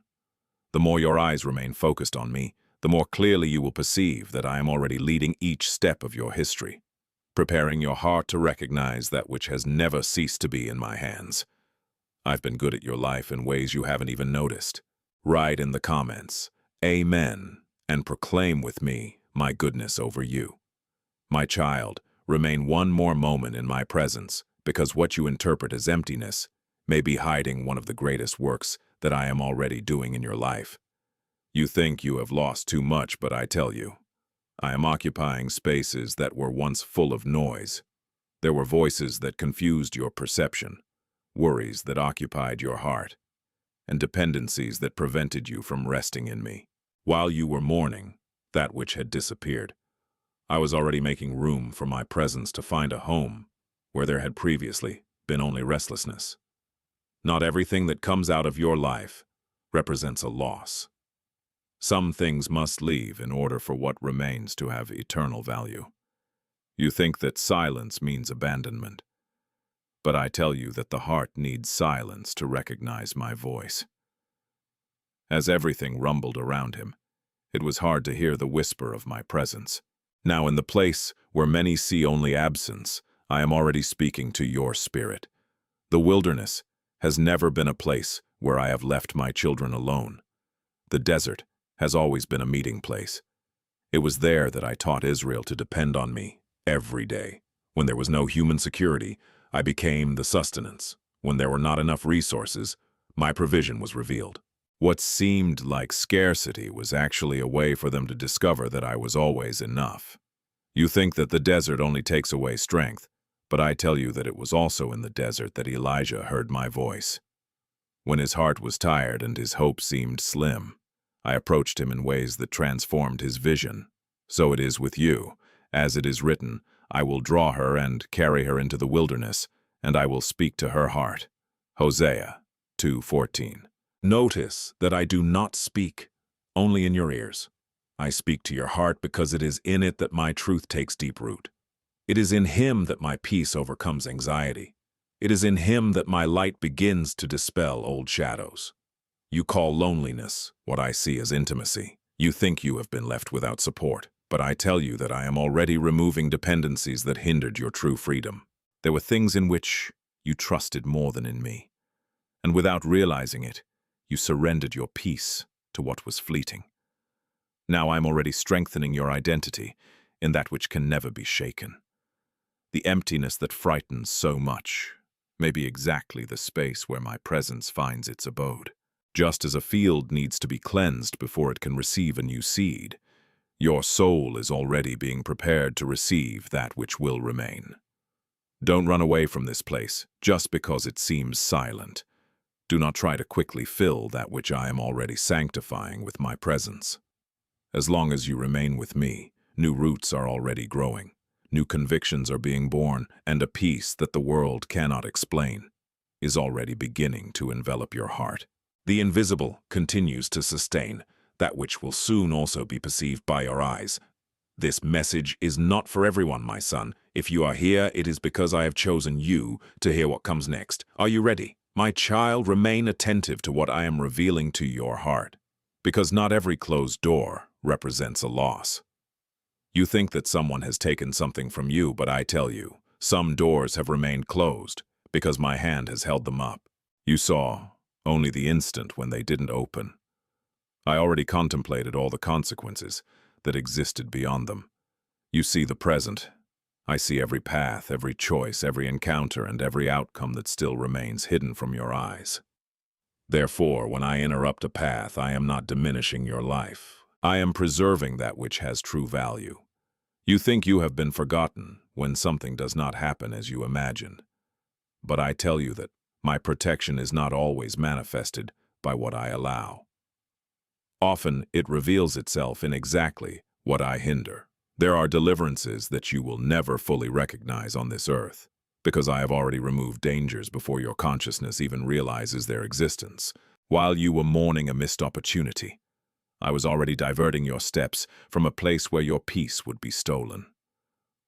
Speaker 1: The more your eyes remain focused on me, the more clearly you will perceive that I am already leading each step of your history, preparing your heart to recognize that which has never ceased to be in my hands. I've been good at your life in ways you haven't even noticed. Write in the comments, Amen, and proclaim with me my goodness over you. My child, remain one more moment in my presence, because what you interpret as emptiness may be hiding one of the greatest works that I am already doing in your life. You think you have lost too much, but I tell you, I am occupying spaces that were once full of noise. There were voices that confused your perception, worries that occupied your heart, and dependencies that prevented you from resting in me. While you were mourning that which had disappeared, I was already making room for my presence to find a home where there had previously been only restlessness. Not everything that comes out of your life represents a loss. Some things must leave in order for what remains to have eternal value. You think that silence means abandonment, but I tell you that the heart needs silence to recognize my voice. As everything rumbled around him, it was hard to hear the whisper of my presence. Now in the place where many see only absence, I am already speaking to your spirit. The wilderness has never been a place where I have left my children alone. The desert has always been a meeting place. It was there that I taught Israel to depend on me every day. When there was no human security, I became the sustenance. When there were not enough resources, my provision was revealed. What seemed like scarcity was actually a way for them to discover that I was always enough. You think that the desert only takes away strength, but I tell you that it was also in the desert that Elijah heard my voice. When his heart was tired and his hope seemed slim, I approached him in ways that transformed his vision. So it is with you. As it is written, I will draw her and carry her into the wilderness, and I will speak to her heart. Hosea 2:14. Notice that I do not speak only in your ears. I speak to your heart because it is in it that my truth takes deep root. It is in him that my peace overcomes anxiety. It is in him that my light begins to dispel old shadows. You call loneliness what I see as intimacy. You think you have been left without support, but I tell you that I am already removing dependencies that hindered your true freedom. There were things in which you trusted more than in me, and without realizing it, you surrendered your peace to what was fleeting. Now I'm already strengthening your identity in that which can never be shaken. The emptiness that frightens so much may be exactly the space where my presence finds its abode. Just as a field needs to be cleansed before it can receive a new seed, your soul is already being prepared to receive that which will remain. Don't run away from this place just because it seems silent. Do not try to quickly fill that which I am already sanctifying with my presence. As long as you remain with me, new roots are already growing, new convictions are being born, and a peace that the world cannot explain is already beginning to envelop your heart. The invisible continues to sustain that which will soon also be perceived by your eyes. This message is not for everyone, my son. If you are here, it is because I have chosen you to hear what comes next. Are you ready? My child, remain attentive to what I am revealing to your heart, because not every closed door represents a loss. You think that someone has taken something from you, but I tell you, some doors have remained closed because my hand has held them up. You saw only the instant when they didn't open. I already contemplated all the consequences that existed beyond them. You see the present. I see every path, every choice, every encounter, and every outcome that still remains hidden from your eyes. Therefore, when I interrupt a path, I am not diminishing your life. I am preserving that which has true value. You think you have been forgotten when something does not happen as you imagine. But I tell you that my protection is not always manifested by what I allow. Often it reveals itself in exactly what I hinder. There are deliverances that you will never fully recognize on this earth, because I have already removed dangers before your consciousness even realizes their existence. While you were mourning a missed opportunity, I was already diverting your steps from a place where your peace would be stolen.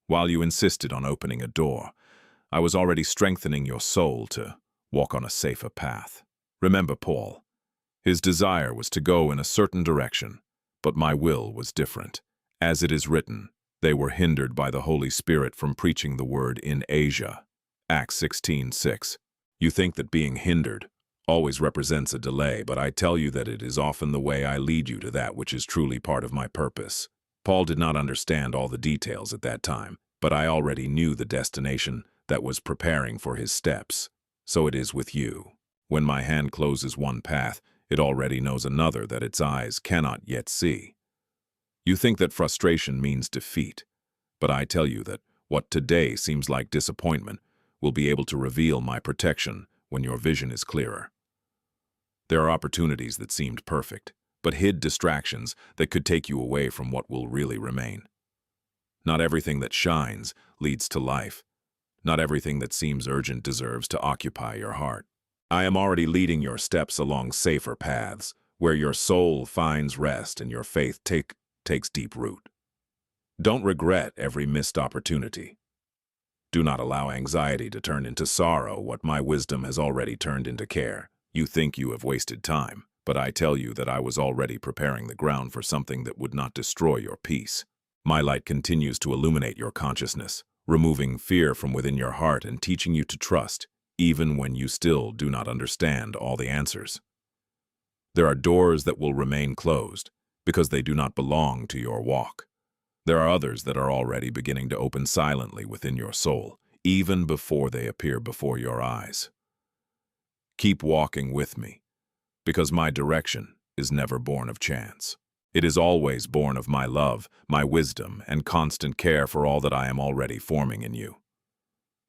Speaker 1: While you insisted on opening a door, I was already strengthening your soul to walk on a safer path. Remember Paul. His desire was to go in a certain direction, but my will was different. As it is written, they were hindered by the Holy Spirit from preaching the word in Asia. Acts 16:6. You think that being hindered always represents a delay, but I tell you that it is often the way I lead you to that which is truly part of my purpose. Paul did not understand all the details at that time, but I already knew the destination that was preparing for his steps. So it is with you. When my hand closes one path, it already knows another that its eyes cannot yet see. You think that frustration means defeat, but I tell you that what today seems like disappointment will be able to reveal my protection when your vision is clearer. There are opportunities that seemed perfect, but hid distractions that could take you away from what will really remain. Not everything that shines leads to life. Not everything that seems urgent deserves to occupy your heart. I am already leading your steps along safer paths, where your soul finds rest and your faith takes deep root. Don't regret every missed opportunity. Do not allow anxiety to turn into sorrow what my wisdom has already turned into care. You think you have wasted time, but I tell you that I was already preparing the ground for something that would not destroy your peace. My light continues to illuminate your consciousness, removing fear from within your heart and teaching you to trust, even when you still do not understand all the answers. There are doors that will remain closed because they do not belong to your walk. There are others that are already beginning to open silently within your soul, even before they appear before your eyes. Keep walking with me, because my direction is never born of chance. It is always born of my love, my wisdom, and constant care for all that I am already forming in you.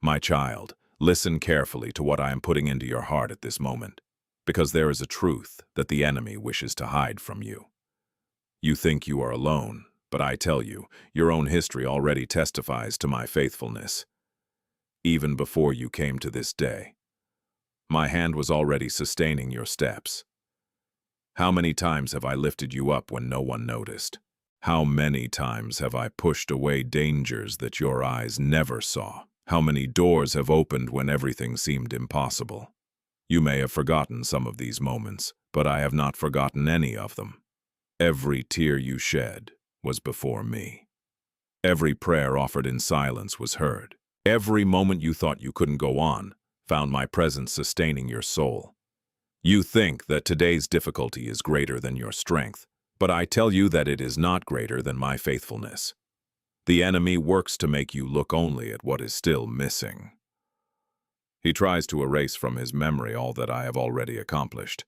Speaker 1: My child, listen carefully to what I am putting into your heart at this moment, because there is a truth that the enemy wishes to hide from you. You think you are alone, but I tell you, your own history already testifies to my faithfulness. Even before you came to this day, my hand was already sustaining your steps. How many times have I lifted you up when no one noticed? How many times have I pushed away dangers that your eyes never saw? How many doors have opened when everything seemed impossible? You may have forgotten some of these moments, but I have not forgotten any of them. Every tear you shed was before me. Every prayer offered in silence was heard. Every moment you thought you couldn't go on found my presence sustaining your soul. You think that today's difficulty is greater than your strength, but I tell you that it is not greater than my faithfulness. The enemy works to make you look only at what is still missing. He tries to erase from his memory all that I have already accomplished,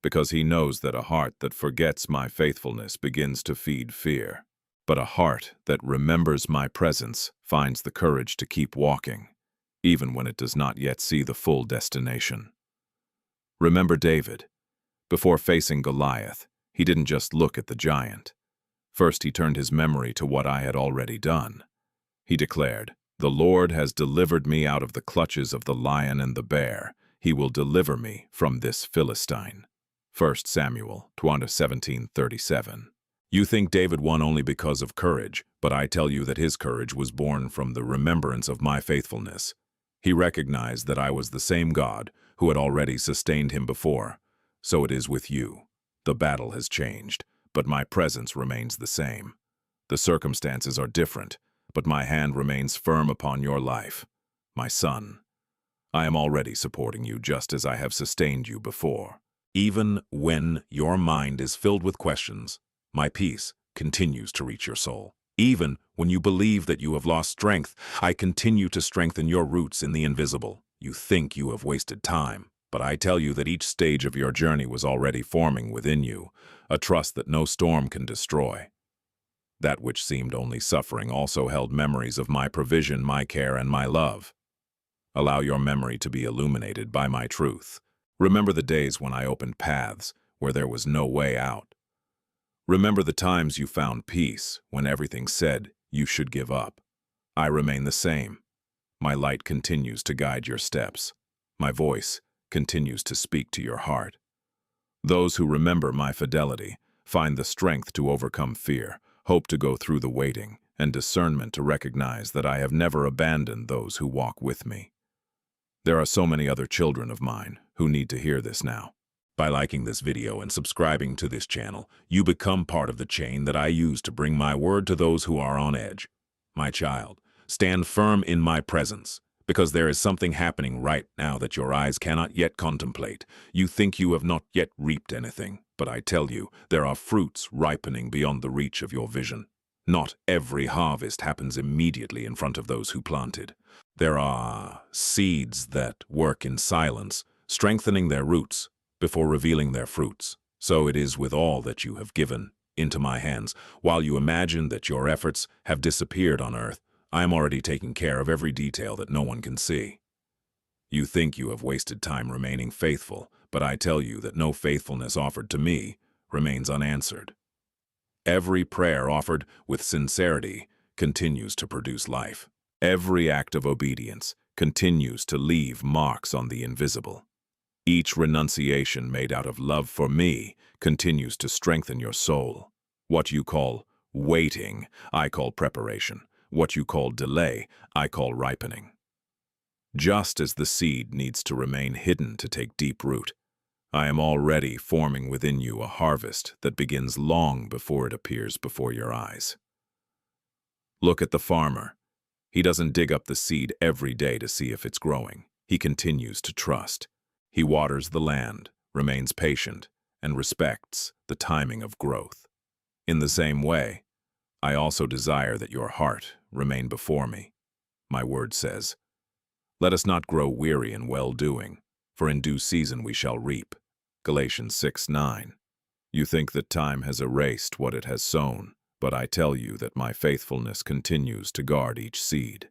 Speaker 1: because he knows that a heart that forgets my faithfulness begins to feed fear. But a heart that remembers my presence finds the courage to keep walking, even when it does not yet see the full destination. Remember David. Before facing Goliath, he didn't just look at the giant. First, he turned his memory to what I had already done. He declared, "The Lord has delivered me out of the clutches of the lion and the bear. He will deliver me from this Philistine." 1 Samuel 17:37. You think David won only because of courage, but I tell you that his courage was born from the remembrance of my faithfulness. He recognized that I was the same God who had already sustained him before. So it is with you. The battle has changed, but my presence remains the same. The circumstances are different, but my hand remains firm upon your life. My son, I am already supporting you just as I have sustained you before. Even when your mind is filled with questions, my peace continues to reach your soul. Even when you believe that you have lost strength, I continue to strengthen your roots in the invisible. You think you have wasted time, but I tell you that each stage of your journey was already forming within you, a trust that no storm can destroy. That which seemed only suffering also held memories of my provision, my care, and my love. Allow your memory to be illuminated by my truth. Remember the days when I opened paths where there was no way out. Remember the times you found peace when everything said you should give up. I remain the same. My light continues to guide your steps. My voice continues to speak to your heart. Those who remember my fidelity find the strength to overcome fear, hope to go through the waiting, and discernment to recognize that I have never abandoned those who walk with me. There are so many other children of mine who need to hear this now. By liking this video and subscribing to this channel, you become part of the chain that I use to bring my word to those who are on edge. My child, stand firm in my presence, because there is something happening right now that your eyes cannot yet contemplate. You think you have not yet reaped anything, but I tell you, there are fruits ripening beyond the reach of your vision. Not every harvest happens immediately in front of those who planted. There are seeds that work in silence, strengthening their roots before revealing their fruits. So it is with all that you have given into my hands. While you imagine that your efforts have disappeared on earth, I am already taking care of every detail that no one can see. You think you have wasted time remaining faithful, but I tell you that no faithfulness offered to me remains unanswered. Every prayer offered with sincerity continues to produce life. Every act of obedience continues to leave marks on the invisible. Each renunciation made out of love for me continues to strengthen your soul. What you call waiting, I call preparation. What you call delay, I call ripening. Just as the seed needs to remain hidden to take deep root, I am already forming within you a harvest that begins long before it appears before your eyes. Look at the farmer. He doesn't dig up the seed every day to see if it's growing. He continues to trust. He waters the land, remains patient, and respects the timing of growth. In the same way, I also desire that your heart remain before me. My word says, "Let us not grow weary in well-doing, for in due season we shall reap." Galatians 6:9. You think that time has erased what it has sown, but I tell you that my faithfulness continues to guard each seed.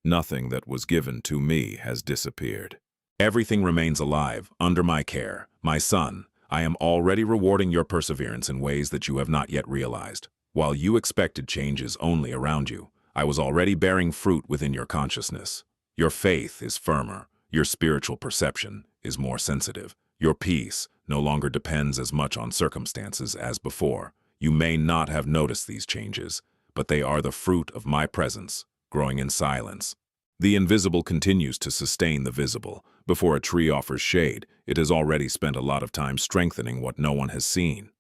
Speaker 1: Nothing that was given to me has disappeared. Everything remains alive, under my care. My son, I am already rewarding your perseverance in ways that you have not yet realized. While you expected changes only around you, I was already bearing fruit within your consciousness. Your faith is firmer. Your spiritual perception is more sensitive. Your peace no longer depends as much on circumstances as before. You may not have noticed these changes, but they are the fruit of my presence, growing in silence. The invisible continues to sustain the visible. Before a tree offers shade, it has already spent a lot of time strengthening what no one has seen.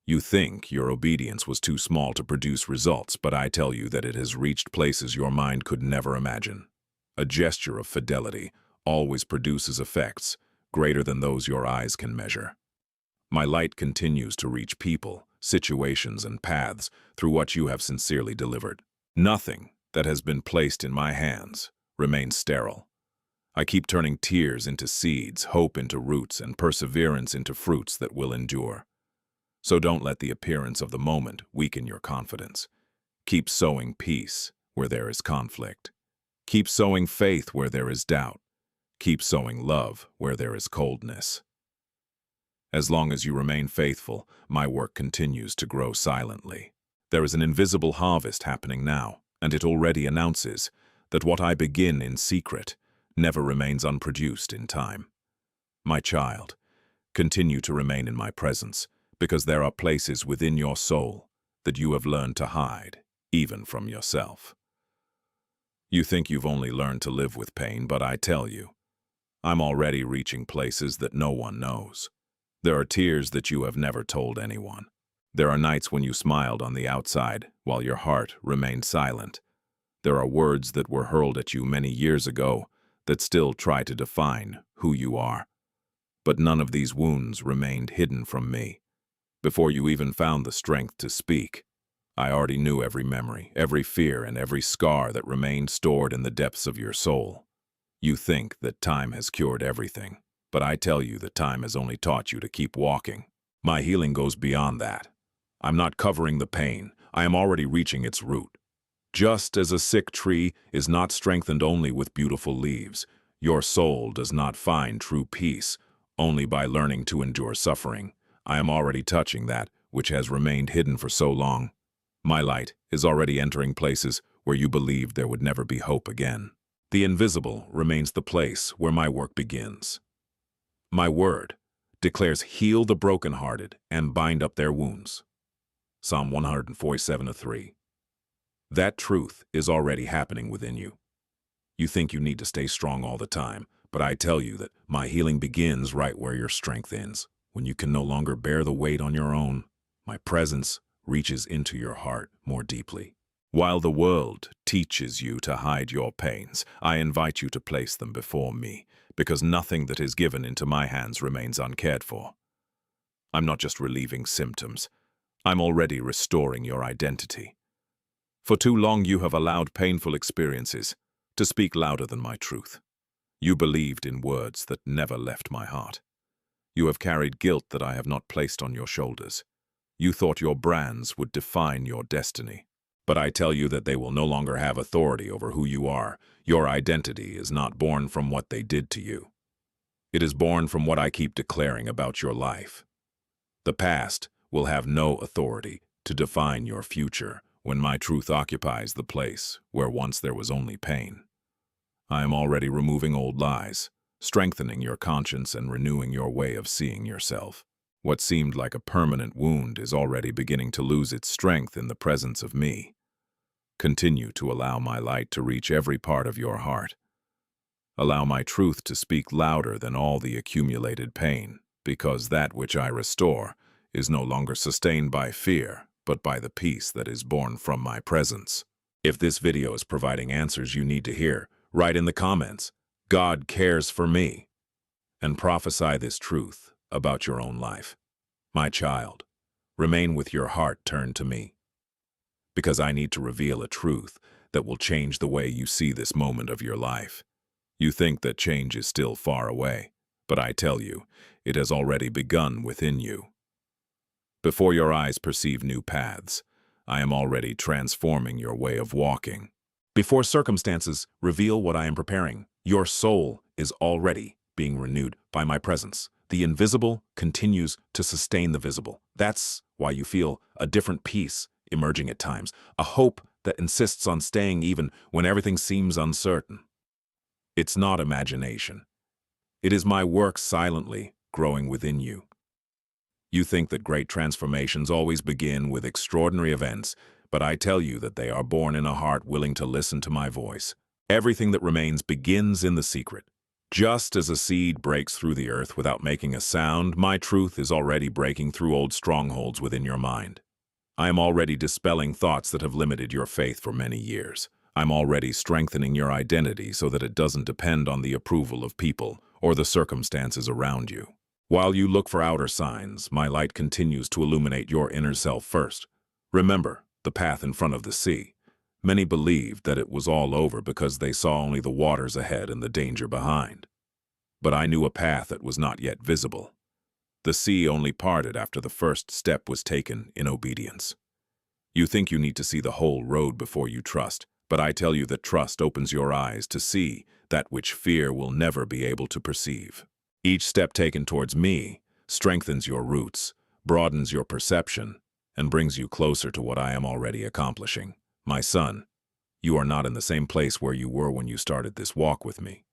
Speaker 1: You think your obedience was too small to produce results, but I tell you that it has reached places your mind could never imagine. A gesture of fidelity always produces effects greater than those your eyes can measure. My light continues to reach people, situations, and paths through what you have sincerely delivered. Nothing that has been placed in my hands remains sterile. I keep turning tears into seeds, hope into roots, and perseverance into fruits that will endure. So don't let the appearance of the moment weaken your confidence. Keep sowing peace where there is conflict. Keep sowing faith where there is doubt. Keep sowing love where there is coldness. As long as you remain faithful, my work continues to grow silently. There is an invisible harvest happening now, and it already announces that what I begin in secret never remains unproduced in time. My child, continue to remain in my presence, because there are places within your soul that you have learned to hide, even from yourself. You think you've only learned to live with pain, but I tell you, I'm already reaching places that no one knows. There are tears that you have never told anyone. There are nights when you smiled on the outside while your heart remained silent. There are words that were hurled at you many years ago that still try to define who you are. But none of these wounds remained hidden from me. Before you even found the strength to speak, I already knew every memory, every fear, and every scar that remained stored in the depths of your soul. You think that time has cured everything, but I tell you that time has only taught you to keep walking. My healing goes beyond that. I'm not covering the pain. I am already reaching its root. Just as a sick tree is not strengthened only with beautiful leaves, your soul does not find true peace only by learning to endure suffering. I am already touching that which has remained hidden for so long. My light is already entering places where you believed there would never be hope again. The invisible remains the place where my work begins. My word declares, heal the brokenhearted and bind up their wounds. Psalm 147:3. That truth is already happening within you. You think you need to stay strong all the time, but I tell you that my healing begins right where your strength ends. When you can no longer bear the weight on your own, my presence reaches into your heart more deeply. While the world teaches you to hide your pains, I invite you to place them before me, because nothing that is given into my hands remains uncared for. I'm not just relieving symptoms. I'm already restoring your identity. For too long you have allowed painful experiences to speak louder than my truth. You believed in words that never left my heart. You have carried guilt that I have not placed on your shoulders. You thought your brands would define your destiny. But I tell you that they will no longer have authority over who you are. Your identity is not born from what they did to you. It is born from what I keep declaring about your life. The past will have no authority to define your future when my truth occupies the place where once there was only pain. I am already removing old lies, strengthening your conscience and renewing your way of seeing yourself. What seemed like a permanent wound is already beginning to lose its strength in the presence of me. Continue to allow my light to reach every part of your heart. Allow my truth to speak louder than all the accumulated pain, because that which I restore is no longer sustained by fear, but by the peace that is born from my presence. If this video is providing answers you need to hear, write in the comments, "God cares for me," and prophesy this truth about your own life. My child, remain with your heart turned to me, because I need to reveal a truth that will change the way you see this moment of your life. You think that change is still far away, but I tell you, it has already begun within you. Before your eyes perceive new paths, I am already transforming your way of walking. Before circumstances reveal what I am preparing, your soul is already being renewed by my presence. The invisible continues to sustain the visible. That's why you feel a different peace emerging at times, a hope that insists on staying even when everything seems uncertain. It's not imagination. It is my work silently growing within you. You think that great transformations always begin with extraordinary events, but I tell you that they are born in a heart willing to listen to my voice. Everything that remains begins in the secret. Just as a seed breaks through the earth without making a sound, my truth is already breaking through old strongholds within your mind. I am already dispelling thoughts that have limited your faith for many years. I'm already strengthening your identity so that it doesn't depend on the approval of people or the circumstances around you. While you look for outer signs, my light continues to illuminate your inner self first. Remember the path in front of the sea. Many believed that it was all over because they saw only the waters ahead and the danger behind. But I knew a path that was not yet visible. The sea only parted after the first step was taken in obedience. You think you need to see the whole road before you trust, but I tell you that trust opens your eyes to see that which fear will never be able to perceive. Each step taken towards me strengthens your roots, broadens your perception, and brings you closer to what I am already accomplishing. My son, you are not in the same place where you were when you started this walk with me.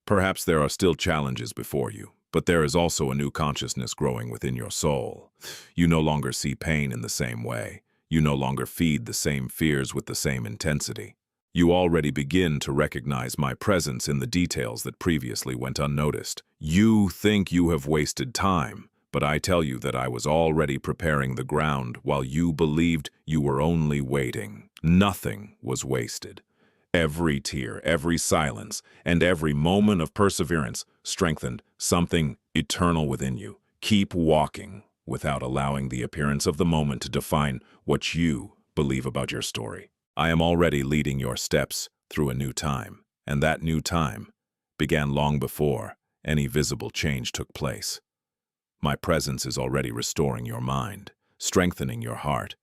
Speaker 1: Perhaps there are still challenges before you, but there is also a new consciousness growing within your soul. You no longer see pain in the same way. You no longer feed the same fears with the same intensity. You already begin to recognize my presence in the details that previously went unnoticed. You think you have wasted time, but I tell you that I was already preparing the ground while you believed you were only waiting. Nothing was wasted. Every tear, every silence, and every moment of perseverance strengthened something eternal within you. Keep walking without allowing the appearance of the moment to define what you believe about your story. I am already leading your steps through a new time, and that new time began long before any visible change took place. My presence is already restoring your mind, strengthening your heart,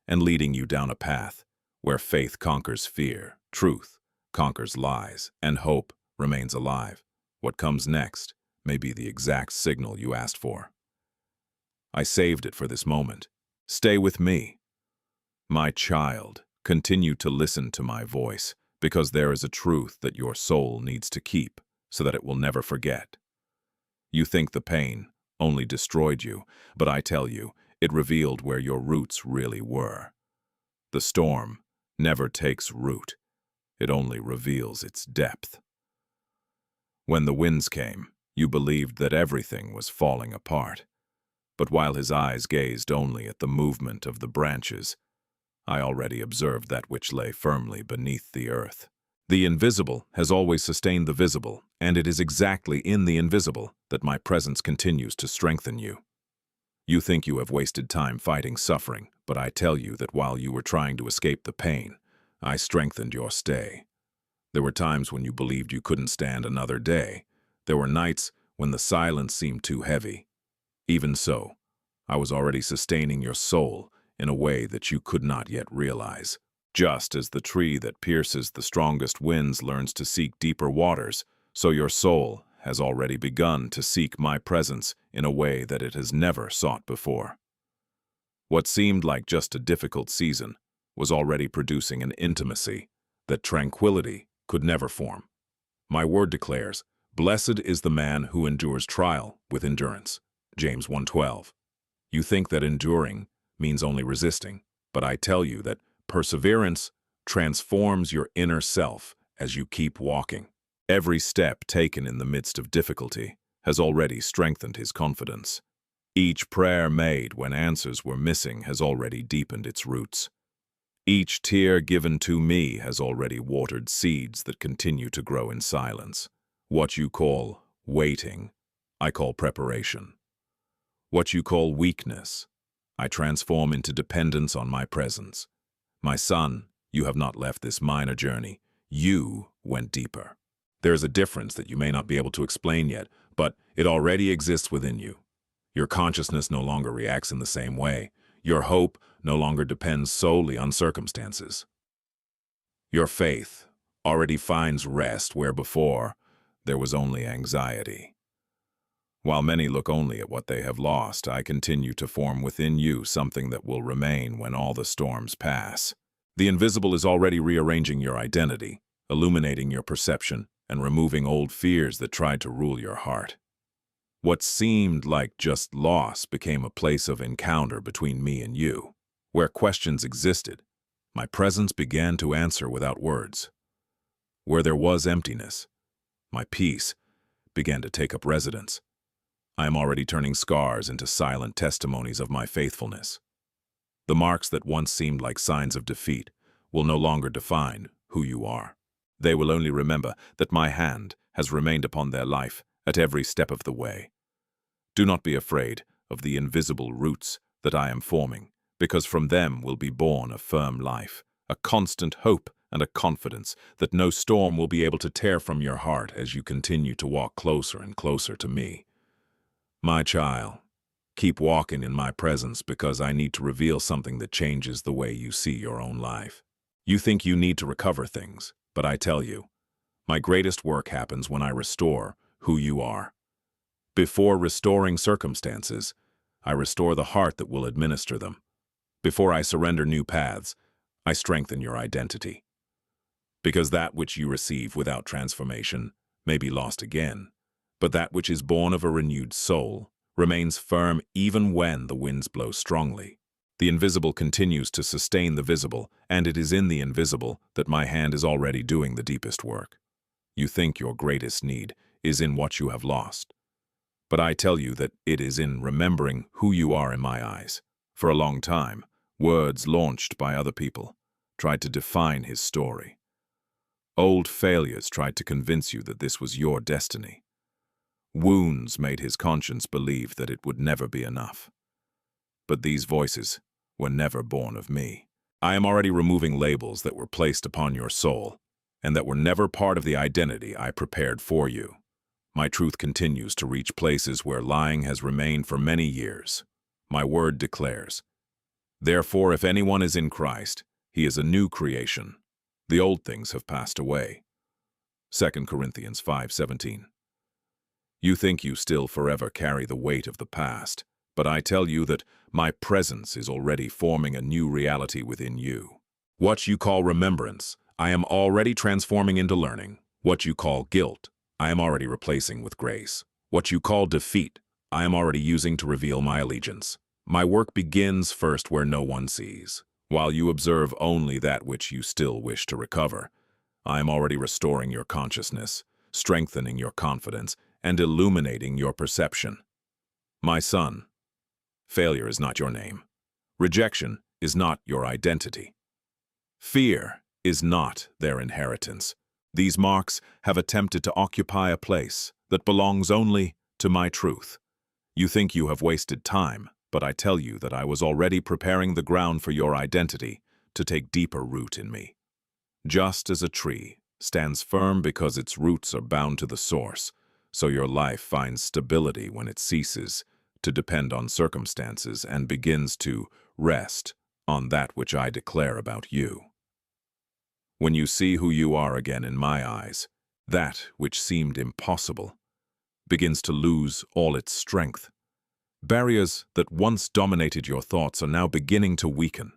Speaker 1: and leading you down a path where faith conquers fear, truth conquers lies, and hope remains alive. What comes next may be the exact signal you asked for. I saved it for this moment. Stay with me. My child, continue to listen to my voice, because there is a truth that your soul needs to keep so that it will never forget. You think the pain only destroyed you, but I tell you, it revealed where your roots really were. The storm never takes root. It only reveals its depth. When the winds came, you believed that everything was falling apart. But while his eyes gazed only at the movement of the branches, I already observed that which lay firmly beneath the earth. The invisible has always sustained the visible, and it is exactly in the invisible that my presence continues to strengthen you. You think you have wasted time fighting suffering, but I tell you that while you were trying to escape the pain, I strengthened your stay. There were times when you believed you couldn't stand another day. There were nights when the silence seemed too heavy. Even so, I was already sustaining your soul in a way that you could not yet realize. Just as the tree that pierces the strongest winds learns to seek deeper waters, so your soul has already begun to seek my presence in a way that it has never sought before. What seemed like just a difficult season was already producing an intimacy that tranquility could never form. My word declares, "Blessed is the man who endures trial with endurance." James 1:12. You think that enduring means only resisting, but I tell you that perseverance transforms your inner self as you keep walking. Every step taken in the midst of difficulty has already strengthened his confidence. Each prayer made when answers were missing has already deepened its roots. Each tear given to me has already watered seeds that continue to grow in silence. What you call waiting, I call preparation. What you call weakness, I transform into dependence on my presence. My son, you have not left this minor journey. You went deeper. There is a difference that you may not be able to explain yet, but it already exists within you. Your consciousness no longer reacts in the same way. Your hope no longer depends solely on circumstances. Your faith already finds rest where before there was only anxiety. While many look only at what they have lost, I continue to form within you something that will remain when all the storms pass. The invisible is already rearranging your identity, illuminating your perception, and removing old fears that tried to rule your heart. What seemed like just loss became a place of encounter between me and you. Where questions existed, my presence began to answer without words. Where there was emptiness, my peace began to take up residence. I am already turning scars into silent testimonies of my faithfulness. The marks that once seemed like signs of defeat will no longer define who you are. They will only remember that my hand has remained upon their life at every step of the way. Do not be afraid of the invisible roots that I am forming, because from them will be born a firm life, a constant hope and a confidence that no storm will be able to tear from your heart as you continue to walk closer and closer to me. My child, keep walking in my presence because I need to reveal something that changes the way you see your own life. You think you need to recover things, but I tell you, my greatest work happens when I restore who you are. Before restoring circumstances, I restore the heart that will administer them. Before I surrender new paths, I strengthen your identity. Because that which you receive without transformation may be lost again, but that which is born of a renewed soul remains firm even when the winds blow strongly. The invisible continues to sustain the visible, and it is in the invisible that my hand is already doing the deepest work. You think your greatest need is in what you have lost, but I tell you that it is in remembering who you are in my eyes. For a long time, words launched by other people tried to define his story. Old failures tried to convince you that this was your destiny. Wounds made his conscience believe that it would never be enough. But these voices were never born of me. I am already removing labels that were placed upon your soul, and that were never part of the identity I prepared for you. My truth continues to reach places where lying has remained for many years. My word declares, Therefore, if anyone is in Christ, he is a new creation. The old things have passed away. 2 Corinthians 5:17. You think you still forever carry the weight of the past, but I tell you that my presence is already forming a new reality within you. What you call remembrance, I am already transforming into learning. What you call guilt, I am already replacing with grace. What you call defeat, I am already using to reveal my allegiance. My work begins first where no one sees. While you observe only that which you still wish to recover, I am already restoring your consciousness, strengthening your confidence, and illuminating your perception. My son, failure is not your name. Rejection is not your identity. Fear is not their inheritance. These marks have attempted to occupy a place that belongs only to my truth. You think you have wasted time, but I tell you that I was already preparing the ground for your identity to take deeper root in me. Just as a tree stands firm because its roots are bound to the source, so your life finds stability when it ceases to depend on circumstances and begins to rest on that which I declare about you. When you see who you are again in my eyes, that which seemed impossible begins to lose all its strength. Barriers that once dominated your thoughts are now beginning to weaken.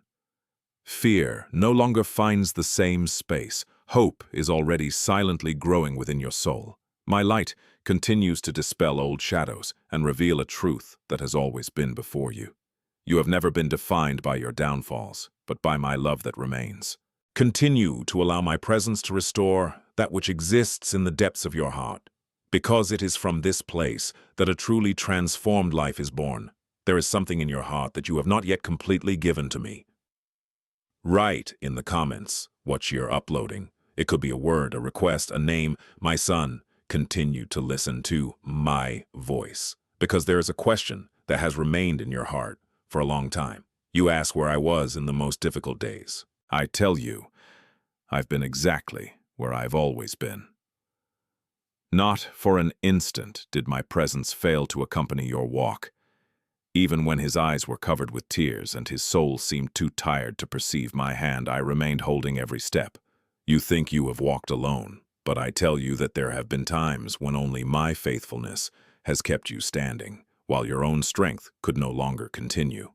Speaker 1: Fear no longer finds the same space. Hope is already silently growing within your soul. My light continues to dispel old shadows and reveal a truth that has always been before you. You have never been defined by your downfalls, but by my love that remains. Continue to allow my presence to restore that which exists in the depths of your heart, because it is from this place that a truly transformed life is born. There is something in your heart that you have not yet completely given to me. Write in the comments what you're uploading. It could be a word, a request, a name. My son, continue to listen to my voice, because there is a question that has remained in your heart for a long time. You ask where I was in the most difficult days. I tell you, I've been exactly where I've always been. Not for an instant did my presence fail to accompany your walk. Even when his eyes were covered with tears and his soul seemed too tired to perceive my hand, I remained holding every step. You think you have walked alone, but I tell you that there have been times when only my faithfulness has kept you standing, while your own strength could no longer continue.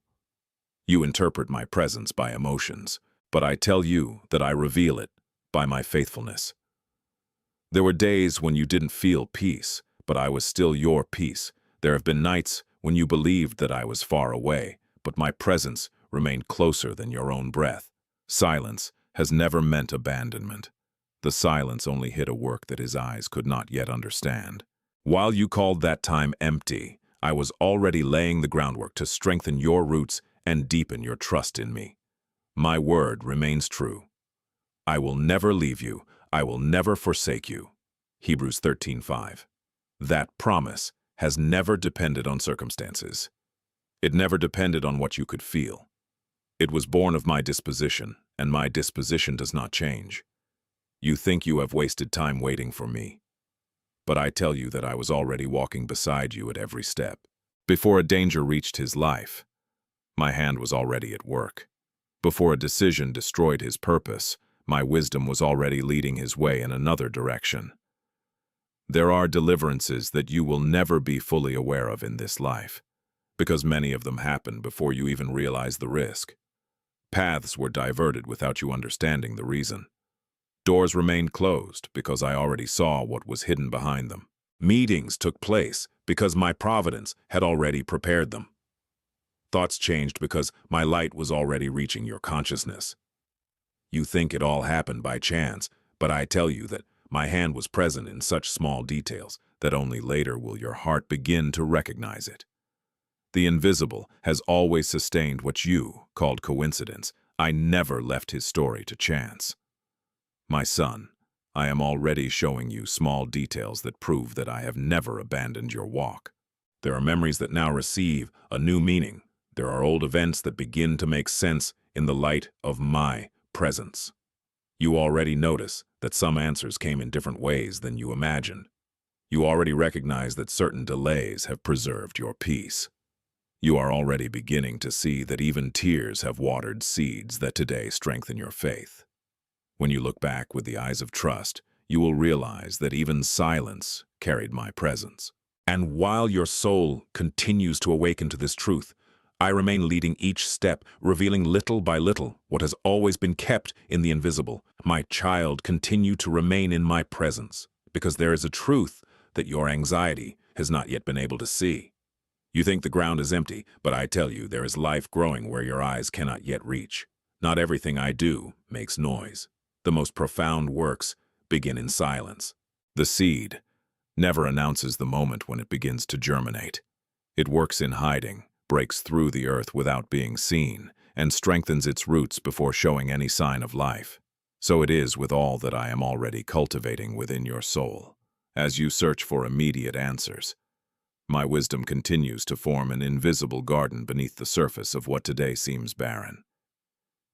Speaker 1: You interpret my presence by emotions, but I tell you that I reveal it by my faithfulness. There were days when you didn't feel peace, but I was still your peace. There have been nights when you believed that I was far away, but my presence remained closer than your own breath. Silence has never meant abandonment. The silence only hid a work that his eyes could not yet understand. While you called that time empty, I was already laying the groundwork to strengthen your roots and deepen your trust in me. My word remains true. I will never leave you. I will never forsake you. Hebrews 13:5. That promise has never depended on circumstances. It never depended on what you could feel. It was born of my disposition, and my disposition does not change. You think you have wasted time waiting for me, but I tell you that I was already walking beside you at every step. Before a danger reached his life, my hand was already at work. Before a decision destroyed his purpose, my wisdom was already leading his way in another direction. There are deliverances that you will never be fully aware of in this life, because many of them happen before you even realize the risk. Paths were diverted without you understanding the reason. Doors remained closed because I already saw what was hidden behind them. Meetings took place because my providence had already prepared them. Thoughts changed because my light was already reaching your consciousness. You think it all happened by chance, but I tell you that my hand was present in such small details that only later will your heart begin to recognize it. The invisible has always sustained what you called coincidence. I never left his story to chance. My son, I am already showing you small details that prove that I have never abandoned your walk. There are memories that now receive a new meaning. There are old events that begin to make sense in the light of my presence. You already notice that some answers came in different ways than you imagined. You already recognize that certain delays have preserved your peace. You are already beginning to see that even tears have watered seeds that today strengthen your faith. When you look back with the eyes of trust, you will realize that even silence carried my presence. And while your soul continues to awaken to this truth, I remain leading each step, revealing little by little what has always been kept in the invisible. My child, continue to remain in my presence, because there is a truth that your anxiety has not yet been able to see. You think the ground is empty, but I tell you there is life growing where your eyes cannot yet reach. Not everything I do makes noise. The most profound works begin in silence. The seed never announces the moment when it begins to germinate. It works in hiding, breaks through the earth without being seen, and strengthens its roots before showing any sign of life. So it is with all that I am already cultivating within your soul. As you search for immediate answers, my wisdom continues to form an invisible garden beneath the surface of what today seems barren.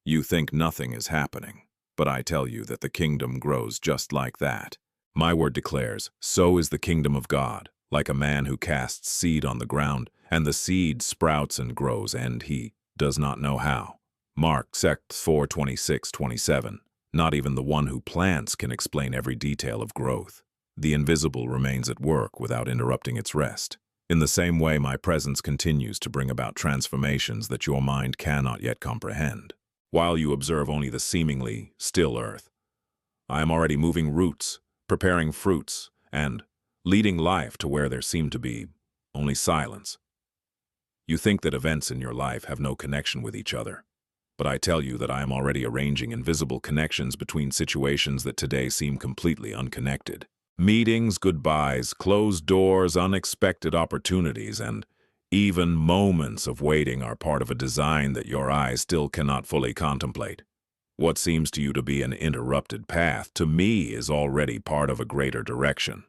Speaker 1: You think nothing is happening, but I tell you that the kingdom grows just like that. My word declares, so is the kingdom of God, like a man who casts seed on the ground, and the seed sprouts and grows, and he does not know how. Mark 4:26-27. Not even the one who plants can explain every detail of growth. The invisible remains at work without interrupting its rest. In the same way, my presence continues to bring about transformations that your mind cannot yet comprehend. While you observe only the seemingly still earth, I am already moving roots, preparing fruits, and leading life to where there seem to be only silence. You think that events in your life have no connection with each other, but I tell you that I am already arranging invisible connections between situations that today seem completely unconnected. Meetings, goodbyes, closed doors, unexpected opportunities, and even moments of waiting are part of a design that your eyes still cannot fully contemplate. What seems to you to be an interrupted path, to me is already part of a greater direction.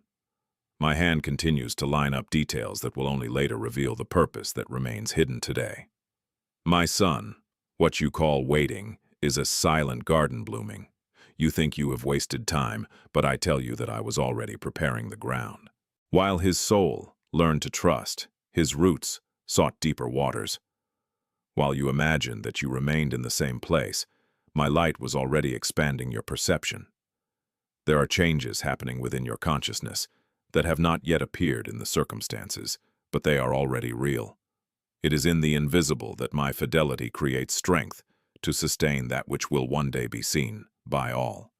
Speaker 1: My hand continues to line up details that will only later reveal the purpose that remains hidden today. My son, what you call waiting is a silent garden blooming. You think you have wasted time, but I tell you that I was already preparing the ground. While his soul learned to trust, his roots sought deeper waters. While you imagined that you remained in the same place, my light was already expanding your perception. There are changes happening within your consciousness that have not yet appeared in the circumstances, but they are already real. It is in the invisible that my fidelity creates strength to sustain that which will one day be seen by all.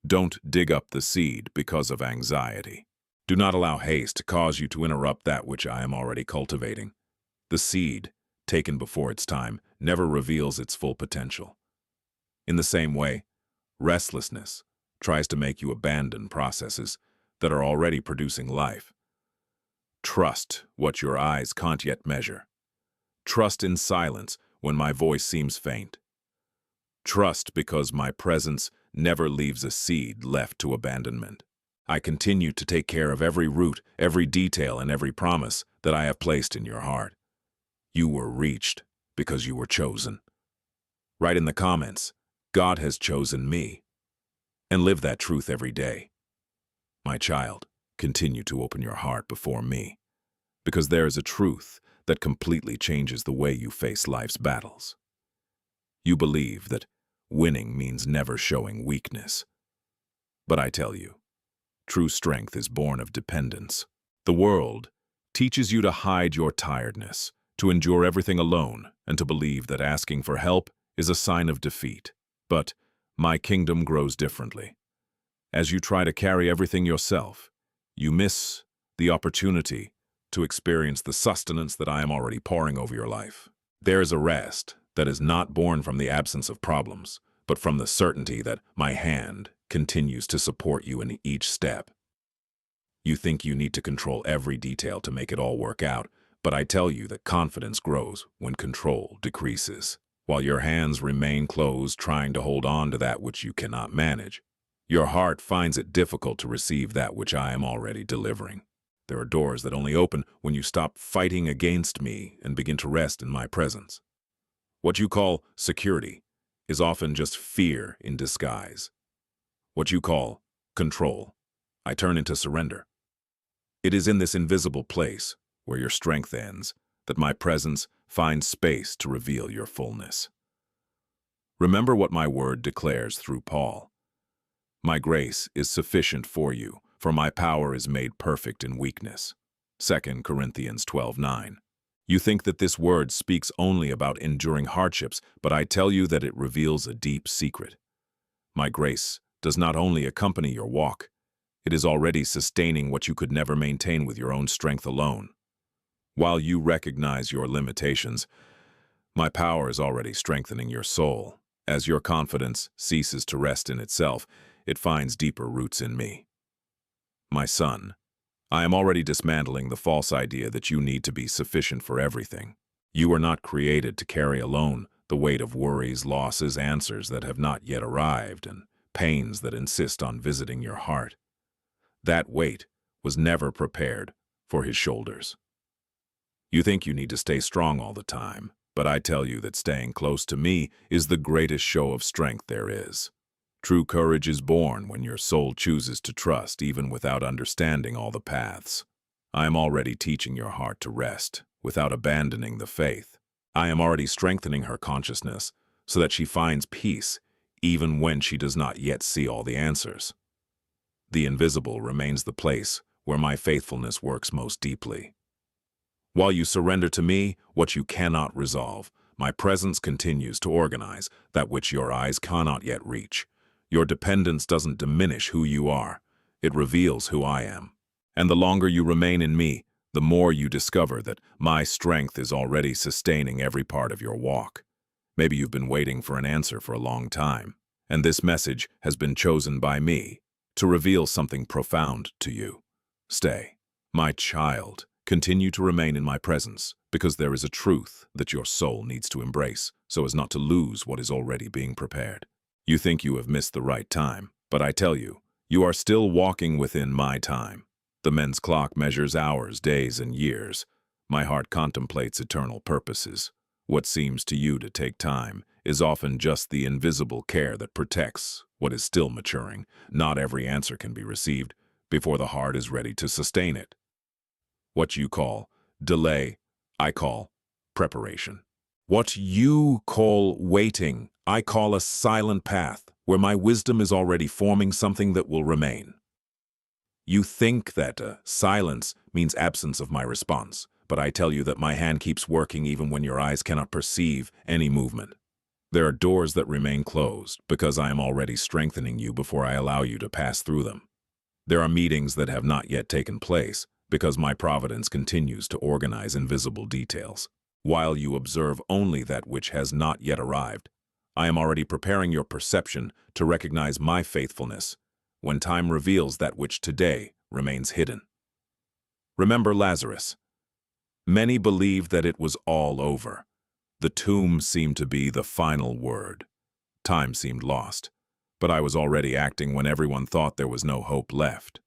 Speaker 1: Don't dig up the seed because of anxiety. Do not allow haste to cause you to interrupt that which I am already cultivating. The seed, taken before its time, never reveals its full potential. In the same way, restlessness tries to make you abandon processes that are already producing life. Trust what your eyes can't yet measure. Trust in silence when my voice seems faint. Trust because my presence never leaves a seed left to abandonment. I continue to take care of every root, every detail, and every promise that I have placed in your heart. You were reached because you were chosen. Write in the comments, God has chosen me, and live that truth every day. My child, continue to open your heart before me, because there is a truth that completely changes the way you face life's battles. You believe that winning means never showing weakness. But I tell you, true strength is born of dependence. The world teaches you to hide your tiredness, to endure everything alone, and to believe that asking for help is a sign of defeat. But my kingdom grows differently. As you try to carry everything yourself, you miss the opportunity to experience the sustenance that I am already pouring over your life. There is a rest that is not born from the absence of problems, but from the certainty that my hand continues to support you in each step. You think you need to control every detail to make it all work out, but I tell you that confidence grows when control decreases. While your hands remain closed trying to hold on to that which you cannot manage, your heart finds it difficult to receive that which I am already delivering. There are doors that only open when you stop fighting against me and begin to rest in my presence. What you call security is often just fear in disguise. What you call control, I turn into surrender. It is in this invisible place, where your strength ends, that my presence finds space to reveal your fullness. Remember what my word declares through Paul. My grace is sufficient for you, for my power is made perfect in weakness. 2 Corinthians 12:9. You think that this word speaks only about enduring hardships, but I tell you that it reveals a deep secret. My grace does not only accompany your walk, it is already sustaining what you could never maintain with your own strength alone. While you recognize your limitations, my power is already strengthening your soul. As your confidence ceases to rest in itself, it finds deeper roots in me. My son, I am already dismantling the false idea that you need to be sufficient for everything. You are not created to carry alone the weight of worries, losses, answers that have not yet arrived, and pains that insist on visiting your heart. That weight was never prepared for his shoulders. You think you need to stay strong all the time, but I tell you that staying close to me is the greatest show of strength there is. True courage is born when your soul chooses to trust even without understanding all the paths. I am already teaching your heart to rest without abandoning the faith. I am already strengthening her consciousness so that she finds peace even when she does not yet see all the answers. The invisible remains the place where my faithfulness works most deeply. While you surrender to me what you cannot resolve, my presence continues to organize that which your eyes cannot yet reach. Your dependence doesn't diminish who you are, it reveals who I am. And the longer you remain in me, the more you discover that my strength is already sustaining every part of your walk. Maybe you've been waiting for an answer for a long time, and this message has been chosen by me to reveal something profound to you. Stay, my child, continue to remain in my presence, because there is a truth that your soul needs to embrace so as not to lose what is already being prepared. You think you have missed the right time, but I tell you, you are still walking within my time. The men's clock measures hours, days, and years. My heart contemplates eternal purposes. What seems to you to take time is often just the invisible care that protects what is still maturing. Not every answer can be received before the heart is ready to sustain it. What you call delay, I call preparation. What you call waiting, I call a silent path where my wisdom is already forming something that will remain. You think that silence means absence of my response, but I tell you that my hand keeps working even when your eyes cannot perceive any movement. There are doors that remain closed because I am already strengthening you before I allow you to pass through them. There are meetings that have not yet taken place because my providence continues to organize invisible details. While you observe only that which has not yet arrived, I am already preparing your perception to recognize my faithfulness when time reveals that which today remains hidden. Remember Lazarus. Many believed that it was all over. The tomb seemed to be the final word. Time seemed lost, but I was already acting when everyone thought there was no hope left.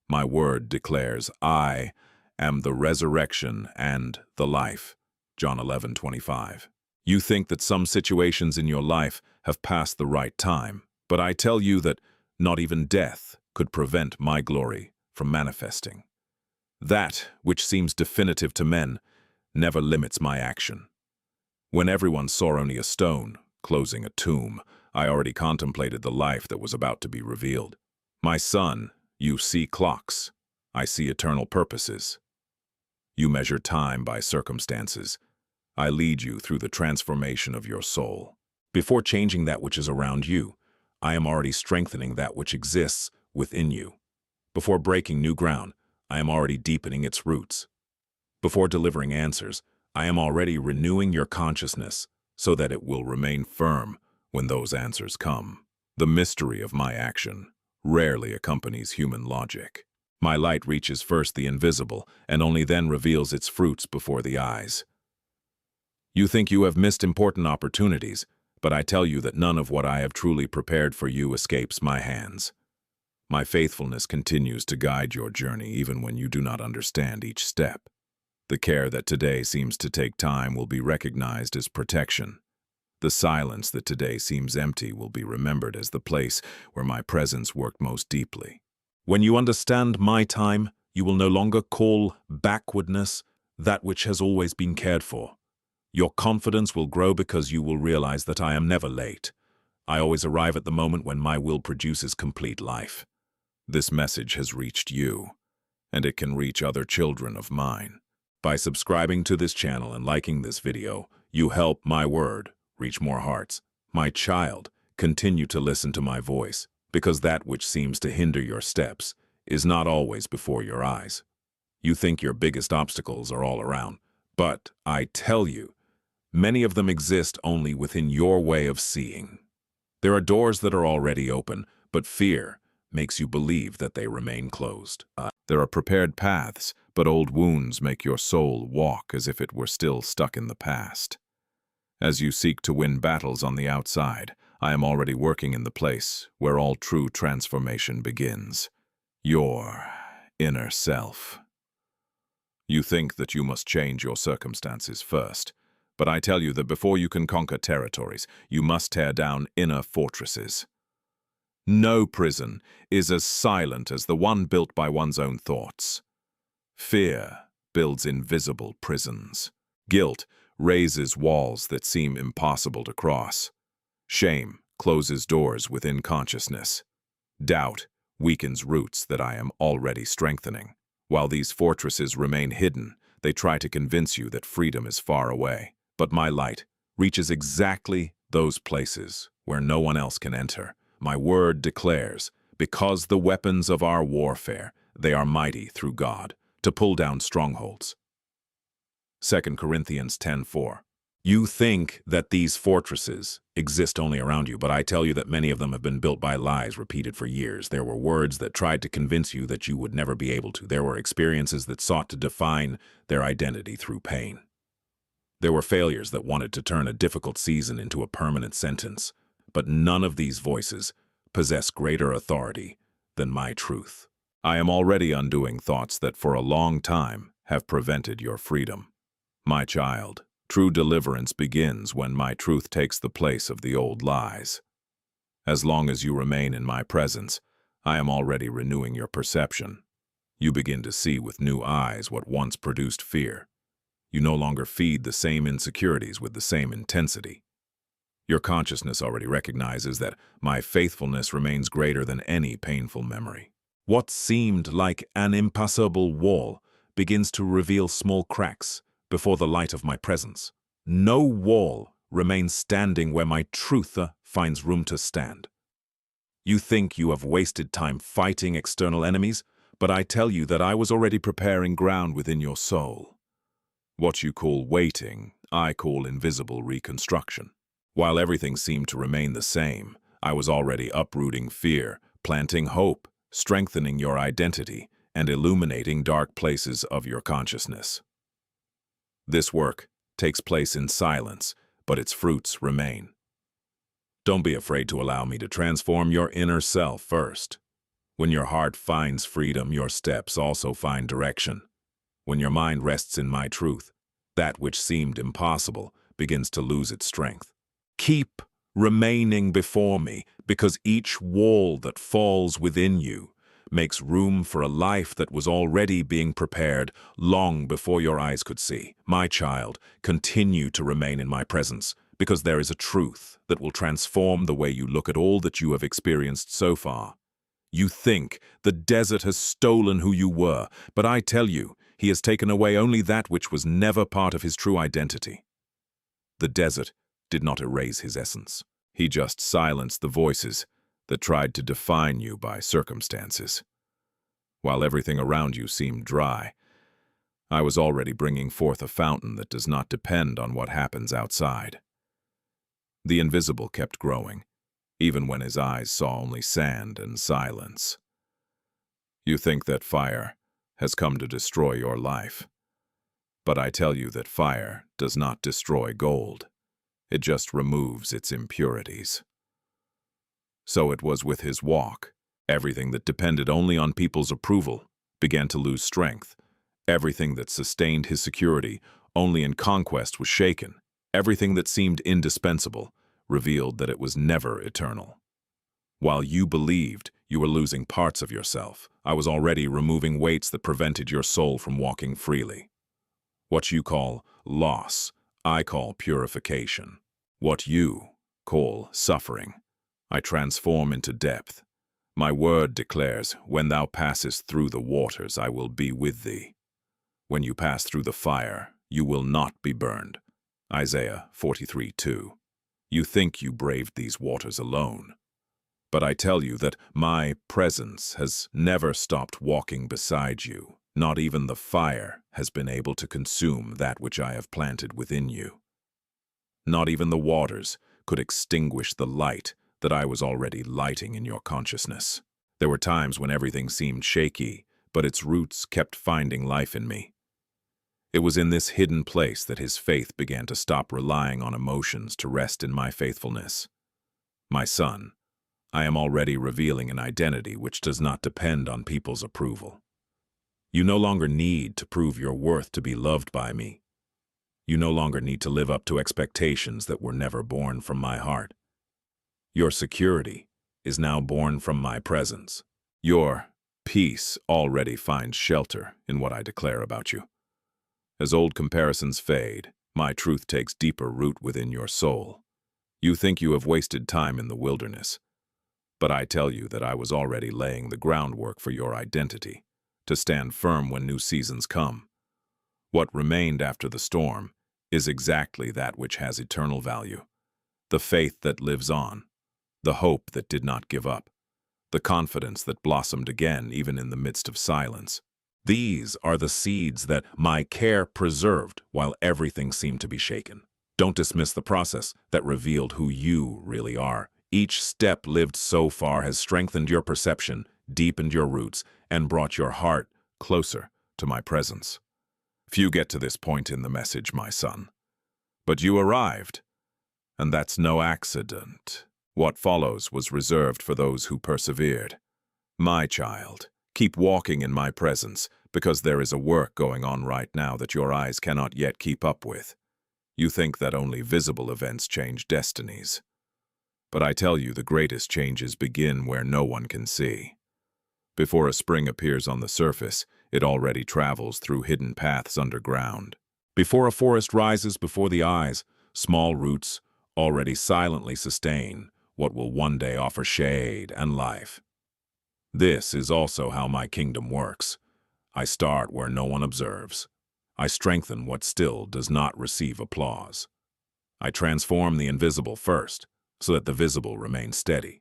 Speaker 1: My word declares, I am the resurrection and the life. John 11:25. You think that some situations in your life have passed the right time, but I tell you that not even death could prevent my glory from manifesting. That which seems definitive to men never limits my action. When everyone saw only a stone closing a tomb, I already contemplated the life that was about to be revealed. My son, you see clocks. I see eternal purposes. You measure time by circumstances. I lead you through the transformation of your soul. Before changing that which is around you, I am already strengthening that which exists within you. Before breaking new ground, I am already deepening its roots. Before delivering answers, I am already renewing your consciousness so that it will remain firm when those answers come. The mystery of my action rarely accompanies human logic. My light reaches first the invisible and only then reveals its fruits before the eyes. You think you have missed important opportunities, but I tell you that none of what I have truly prepared for you escapes my hands. My faithfulness continues to guide your journey even when you do not understand each step. The care that today seems to take time will be recognized as protection. The silence that today seems empty will be remembered as the place where my presence worked most deeply. When you understand my time, you will no longer call backwardness that which has always been cared for. Your confidence will grow because you will realize that I am never late. I always arrive at the moment when my will produces complete life. This message has reached you, and it can reach other children of mine. By subscribing to this channel and liking this video, you help my word reach more hearts. My child, continue to listen to my voice, because that which seems to hinder your steps is not always before your eyes. You think your biggest obstacles are all around, but I tell you, many of them exist only within your way of seeing. There are doors that are already open, but fear makes you believe that they remain closed. There are prepared paths, but old wounds make your soul walk as if it were still stuck in the past. As you seek to win battles on the outside, I am already working in the place where all true transformation begins. Your inner self. You think that you must change your circumstances first, but I tell you that before you can conquer territories, you must tear down inner fortresses. No prison is as silent as the one built by one's own thoughts. Fear builds invisible prisons. Guilt raises walls that seem impossible to cross. Shame closes doors within consciousness. Doubt weakens roots that I am already strengthening. While these fortresses remain hidden, they try to convince you that freedom is far away. But my light reaches exactly those places where no one else can enter. My word declares, because the weapons of our warfare, they are mighty through God, to pull down strongholds. 2 Corinthians 10:4. You think that these fortresses exist only around you, but I tell you that many of them have been built by lies repeated for years. There were words that tried to convince you that you would never be able to. There were experiences that sought to define their identity through pain. There were failures that wanted to turn a difficult season into a permanent sentence. But none of these voices possess greater authority than my truth. I am already undoing thoughts that for a long time have prevented your freedom. My child, true deliverance begins when my truth takes the place of the old lies. As long as you remain in my presence, I am already renewing your perception. You begin to see with new eyes what once produced fear. You no longer feed the same insecurities with the same intensity. Your consciousness already recognizes that my faithfulness remains greater than any painful memory. What seemed like an impassable wall begins to reveal small cracks before the light of my presence. No wall remains standing where my truth finds room to stand. You think you have wasted time fighting external enemies, but I tell you that I was already preparing ground within your soul. What you call waiting, I call invisible reconstruction. While everything seemed to remain the same, I was already uprooting fear, planting hope, strengthening your identity, and illuminating dark places of your consciousness. This work takes place in silence, but its fruits remain. Don't be afraid to allow me to transform your inner self first. When your heart finds freedom, your steps also find direction. When your mind rests in my truth, that which seemed impossible begins to lose its strength. Keep remaining before me, because each wall that falls within you makes room for a life that was already being prepared long before your eyes could see. My child, continue to remain in my presence, because there is a truth that will transform the way you look at all that you have experienced so far. You think the desert has stolen who you were, but I tell you, he has taken away only that which was never part of his true identity. The desert did not erase his essence. He just silenced the voices that tried to define you by circumstances. While everything around you seemed dry, I was already bringing forth a fountain that does not depend on what happens outside. The invisible kept growing, even when his eyes saw only sand and silence. You think that fire has come to destroy your life, but I tell you that fire does not destroy gold. It just removes its impurities. So it was with his walk. Everything that depended only on people's approval began to lose strength. Everything that sustained his security only in conquest was shaken. Everything that seemed indispensable revealed that it was never eternal. While you believed you were losing parts of yourself, I was already removing weights that prevented your soul from walking freely. What you call loss, I call purification. What you call suffering, I transform into depth. My word declares, when thou passest through the waters, I will be with thee. When you pass through the fire, you will not be burned. Isaiah 43:2. You think you braved these waters alone. But I tell you that my presence has never stopped walking beside you. Not even the fire has been able to consume that which I have planted within you. Not even the waters could extinguish the light that I was already lighting in your consciousness. There were times when everything seemed shaky, but its roots kept finding life in me. It was in this hidden place that his faith began to stop relying on emotions to rest in my faithfulness. My son, I am already revealing an identity which does not depend on people's approval. You no longer need to prove your worth to be loved by me. You no longer need to live up to expectations that were never born from my heart. Your security is now born from my presence. Your peace already finds shelter in what I declare about you. As old comparisons fade, my truth takes deeper root within your soul. You think you have wasted time in the wilderness, but I tell you that I was already laying the groundwork for your identity, to stand firm when new seasons come. What remained after the storm is exactly that which has eternal value. The faith that lives on, the hope that did not give up, the confidence that blossomed again even in the midst of silence. These are the seeds that my care preserved while everything seemed to be shaken. Don't dismiss the process that revealed who you really are. Each step lived so far has strengthened your perception, deepened your roots, and brought your heart closer to my presence. Few get to this point in the message, my son. But you arrived, and that's no accident. What follows was reserved for those who persevered. My child, keep walking in my presence, because there is a work going on right now that your eyes cannot yet keep up with. You think that only visible events change destinies. But I tell you, the greatest changes begin where no one can see. Before a spring appears on the surface, it already travels through hidden paths underground. Before a forest rises before the eyes, small roots already silently sustain what will one day offer shade and life. This is also how my kingdom works. I start where no one observes. I strengthen what still does not receive applause. I transform the invisible first, so that the visible remains steady.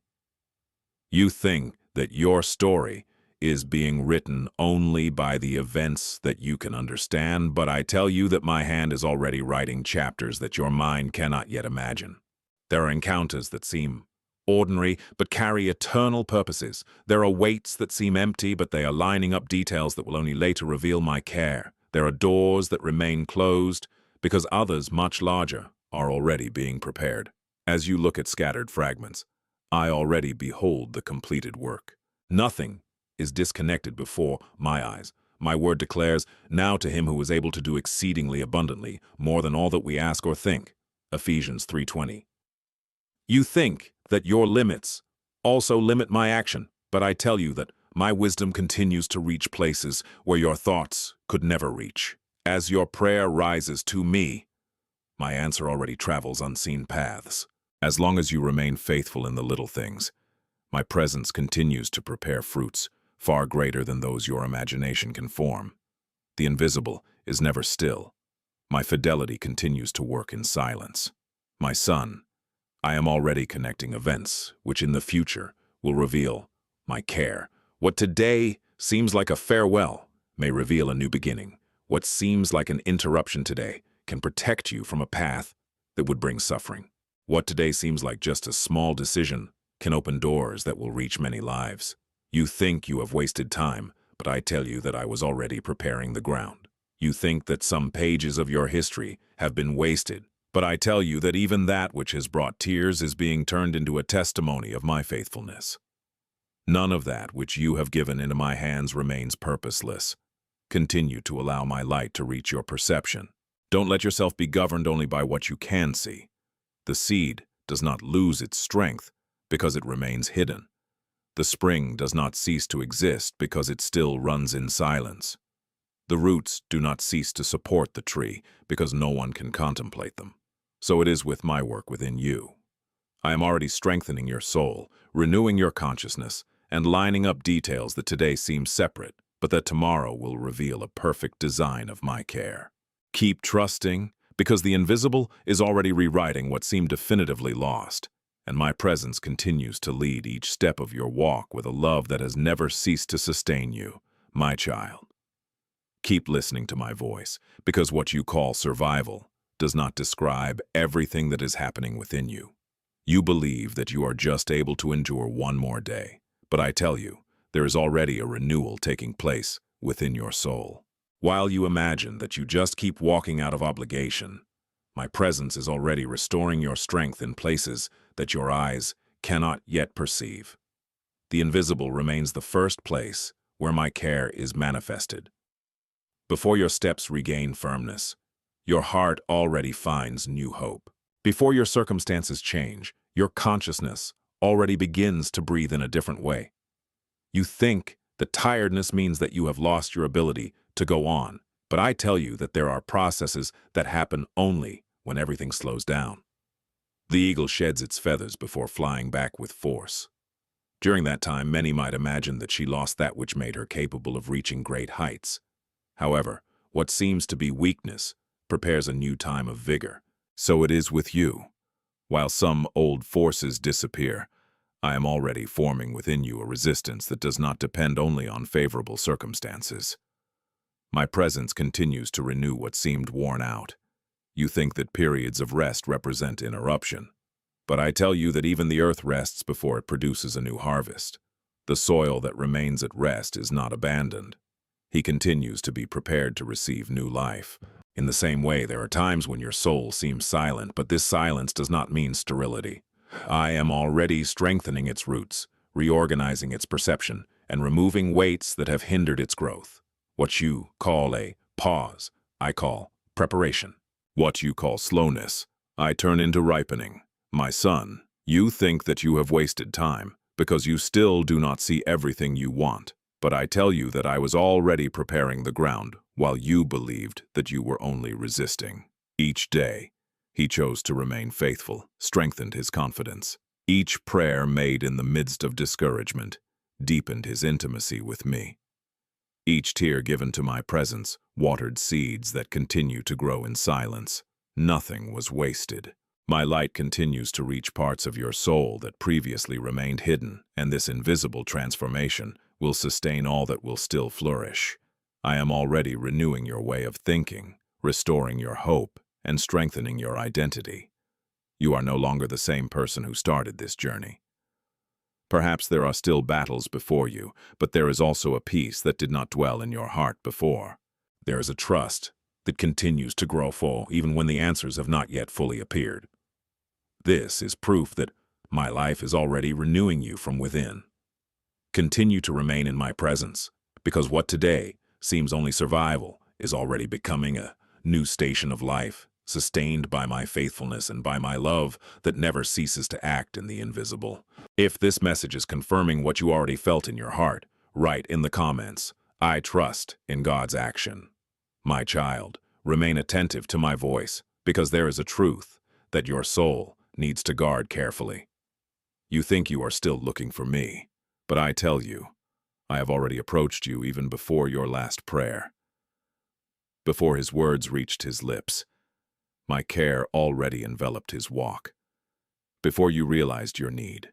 Speaker 1: You think that your story is being written only by the events that you can understand, but I tell you that my hand is already writing chapters that your mind cannot yet imagine. There are encounters that seem ordinary, but carry eternal purposes. There are waits that seem empty, but they are lining up details that will only later reveal my care. There are doors that remain closed, because others much larger are already being prepared. As you look at scattered fragments, I already behold the completed work. Nothing is disconnected before my eyes. My word declares, now to him who is able to do exceedingly abundantly, more than all that we ask or think. Ephesians 3:20. You think that your limits also limit my action, but I tell you that my wisdom continues to reach places where your thoughts could never reach. As your prayer rises to me, my answer already travels unseen paths. As long as you remain faithful in the little things, my presence continues to prepare fruits far greater than those your imagination can form. The invisible is never still. My fidelity continues to work in silence. My son, I am already connecting events which in the future will reveal my care. What today seems like a farewell may reveal a new beginning. What seems like an interruption today can protect you from a path that would bring suffering. What today seems like just a small decision can open doors that will reach many lives. You think you have wasted time, but I tell you that I was already preparing the ground. You think that some pages of your history have been wasted, but I tell you that even that which has brought tears is being turned into a testimony of my faithfulness. None of that which you have given into my hands remains purposeless. Continue to allow my light to reach your perception. Don't let yourself be governed only by what you can see. The seed does not lose its strength because it remains hidden. The spring does not cease to exist because it still runs in silence. The roots do not cease to support the tree because no one can contemplate them. So it is with my work within you. I am already strengthening your soul, renewing your consciousness, and lining up details that today seem separate, but that tomorrow will reveal a perfect design of my care. Keep trusting, because the invisible is already rewriting what seemed definitively lost, and my presence continues to lead each step of your walk with a love that has never ceased to sustain you, my child. Keep listening to my voice, because what you call survival does not describe everything that is happening within you. You believe that you are just able to endure one more day, but I tell you, there is already a renewal taking place within your soul. While you imagine that you just keep walking out of obligation, my presence is already restoring your strength in places that your eyes cannot yet perceive. The invisible remains the first place where my care is manifested. Before your steps regain firmness, your heart already finds new hope. Before your circumstances change, your consciousness already begins to breathe in a different way. You think that tiredness means that you have lost your ability to go on, but I tell you that there are processes that happen only when everything slows down. The eagle sheds its feathers before flying back with force. During that time, many might imagine that she lost that which made her capable of reaching great heights. However, what seems to be weakness prepares a new time of vigor. So it is with you. While some old forces disappear, I am already forming within you a resistance that does not depend only on favorable circumstances. My presence continues to renew what seemed worn out. You think that periods of rest represent interruption, but I tell you that even the earth rests before it produces a new harvest. The soil that remains at rest is not abandoned. He continues to be prepared to receive new life. In the same way, there are times when your soul seems silent, but this silence does not mean sterility. I am already strengthening its roots, reorganizing its perception, and removing weights that have hindered its growth. What you call a pause, I call preparation. What you call slowness, I turn into ripening. My son, you think that you have wasted time because you still do not see everything you want. But I tell you that I was already preparing the ground while you believed that you were only resisting. Each day, he chose to remain faithful, strengthened his confidence. Each prayer made in the midst of discouragement deepened his intimacy with me. Each tear given to my presence watered seeds that continue to grow in silence. Nothing was wasted. My light continues to reach parts of your soul that previously remained hidden, and this invisible transformation will sustain all that will still flourish. I am already renewing your way of thinking, restoring your hope, and strengthening your identity. You are no longer the same person who started this journey. Perhaps there are still battles before you, but there is also a peace that did not dwell in your heart before. There is a trust that continues to grow full even when the answers have not yet fully appeared. This is proof that my life is already renewing you from within. Continue to remain in my presence, because what today seems only survival is already becoming a new station of life, sustained by my faithfulness and by my love that never ceases to act in the invisible. If this message is confirming what you already felt in your heart, write in the comments, "I trust in God's action." My child, remain attentive to my voice, because there is a truth that your soul needs to guard carefully. You think you are still looking for me, but I tell you, I have already approached you even before your last prayer. Before his words reached his lips, my care already enveloped his walk. Before you realized your need,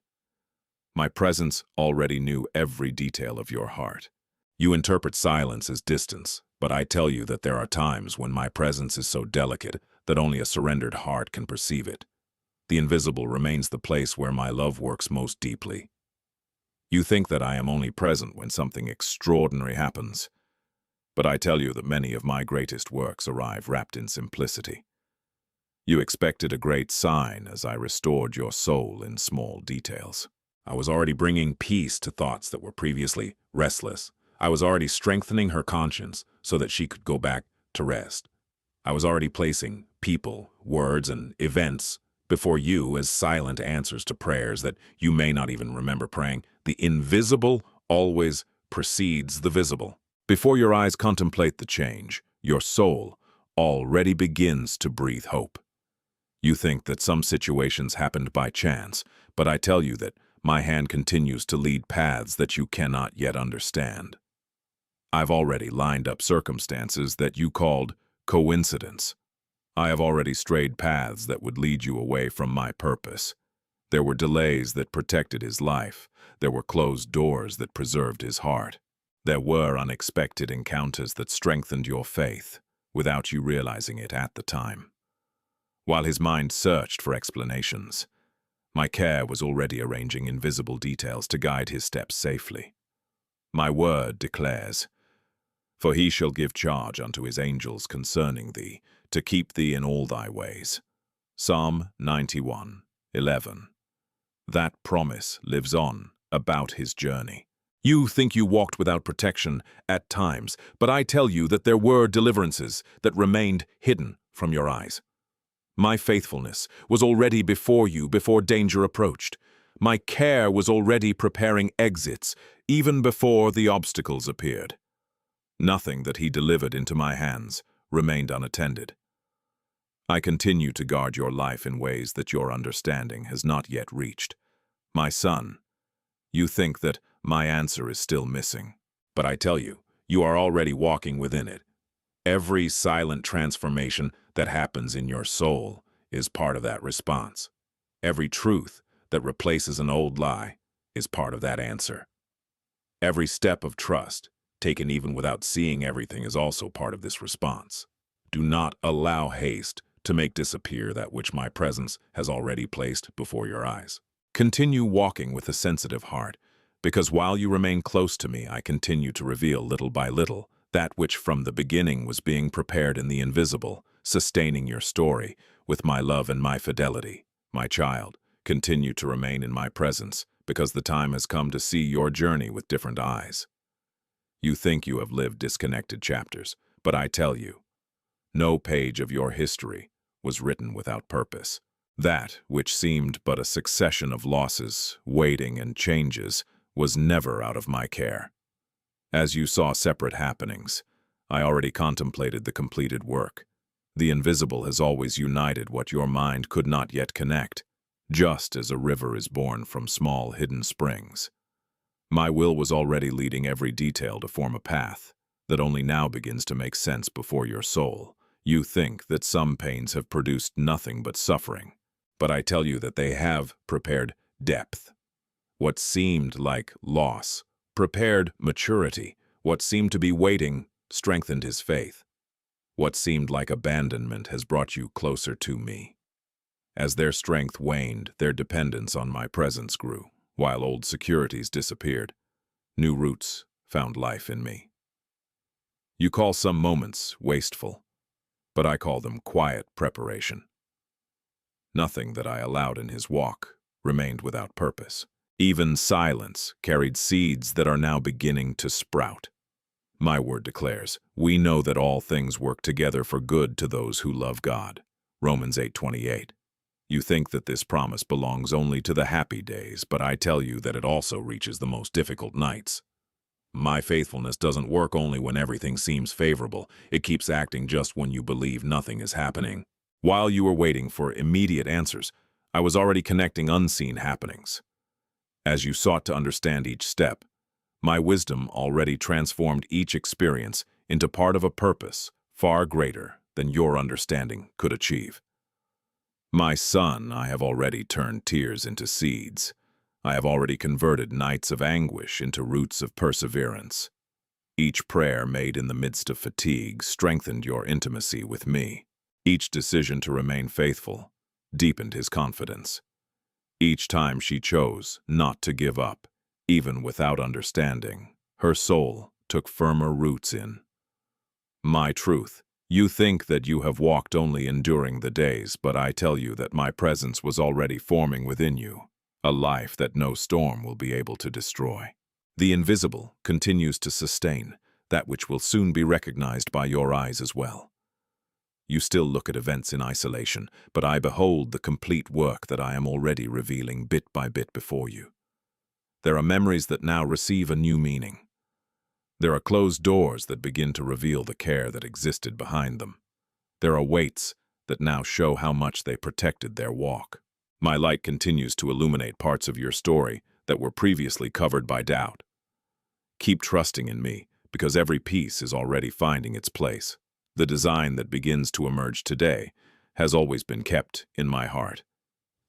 Speaker 1: my presence already knew every detail of your heart. You interpret silence as distance, but I tell you that there are times when my presence is so delicate that only a surrendered heart can perceive it. The invisible remains the place where my love works most deeply. You think that I am only present when something extraordinary happens, but I tell you that many of my greatest works arrive wrapped in simplicity. You expected a great sign as I restored your soul in small details. I was already bringing peace to thoughts that were previously restless. I was already strengthening her conscience so that she could go back to rest. I was already placing people, words, and events before you as silent answers to prayers that you may not even remember praying. The invisible always precedes the visible. Before your eyes contemplate the change, your soul already begins to breathe hope. You think that some situations happened by chance, but I tell you that my hand continues to lead paths that you cannot yet understand. I've already lined up circumstances that you called coincidence. I have already strayed paths that would lead you away from my purpose. There were delays that protected his life. There were closed doors that preserved his heart. There were unexpected encounters that strengthened your faith, without you realizing it at the time. While his mind searched for explanations, my care was already arranging invisible details to guide his steps safely. My word declares, "For he shall give charge unto his angels concerning thee, to keep thee in all thy ways." Psalm 91:11. That promise lives on about his journey. You think you walked without protection at times, but I tell you that there were deliverances that remained hidden from your eyes. My faithfulness was already before you before danger approached. My care was already preparing exits, even before the obstacles appeared. Nothing that he delivered into my hands remained unattended. I continue to guard your life in ways that your understanding has not yet reached. My son, you think that my answer is still missing, but I tell you, you are already walking within it. Every silent transformation that happens in your soul is part of that response. Every truth that replaces an old lie is part of that answer. Every step of trust, taken even without seeing everything, is also part of this response. Do not allow haste to make disappear that which my presence has already placed before your eyes. Continue walking with a sensitive heart, because while you remain close to me, I continue to reveal little by little that which from the beginning was being prepared in the invisible, sustaining your story with my love and my fidelity. My child, continue to remain in my presence, because the time has come to see your journey with different eyes. You think you have lived disconnected chapters, but I tell you, no page of your history was written without purpose. That which seemed but a succession of losses, waiting, and changes was never out of my care. As you saw separate happenings, I already contemplated the completed work. The invisible has always united what your mind could not yet connect, just as a river is born from small hidden springs. My will was already leading every detail to form a path that only now begins to make sense before your soul. You think that some pains have produced nothing but suffering, but I tell you that they have prepared depth. What seemed like loss prepared maturity. What seemed to be waiting strengthened his faith. What seemed like abandonment has brought you closer to me. As their strength waned, their dependence on my presence grew. While old securities disappeared, new roots found life in me. You call some moments wasteful, but I call them quiet preparation. Nothing that I allowed in his walk remained without purpose. Even silence carried seeds that are now beginning to sprout. My word declares, we know that all things work together for good to those who love God. Romans 8:28. You think that this promise belongs only to the happy days, but I tell you that it also reaches the most difficult nights. My faithfulness doesn't work only when everything seems favorable. It keeps acting just when you believe nothing is happening. While you were waiting for immediate answers, I was already connecting unseen happenings. As you sought to understand each step, my wisdom already transformed each experience into part of a purpose far greater than your understanding could achieve. My son, I have already turned tears into seeds. I have already converted nights of anguish into roots of perseverance. Each prayer made in the midst of fatigue strengthened your intimacy with me. Each decision to remain faithful deepened his confidence. Each time she chose not to give up, even without understanding, her soul took firmer roots in my truth. You think that you have walked only enduring the days, but I tell you that my presence was already forming within you, a life that no storm will be able to destroy. The invisible continues to sustain that which will soon be recognized by your eyes as well. You still look at events in isolation, but I behold the complete work that I am already revealing bit by bit before you. There are memories that now receive a new meaning. There are closed doors that begin to reveal the care that existed behind them. There are weights that now show how much they protected their walk. My light continues to illuminate parts of your story that were previously covered by doubt. Keep trusting in me, because every piece is already finding its place. The design that begins to emerge today has always been kept in my heart.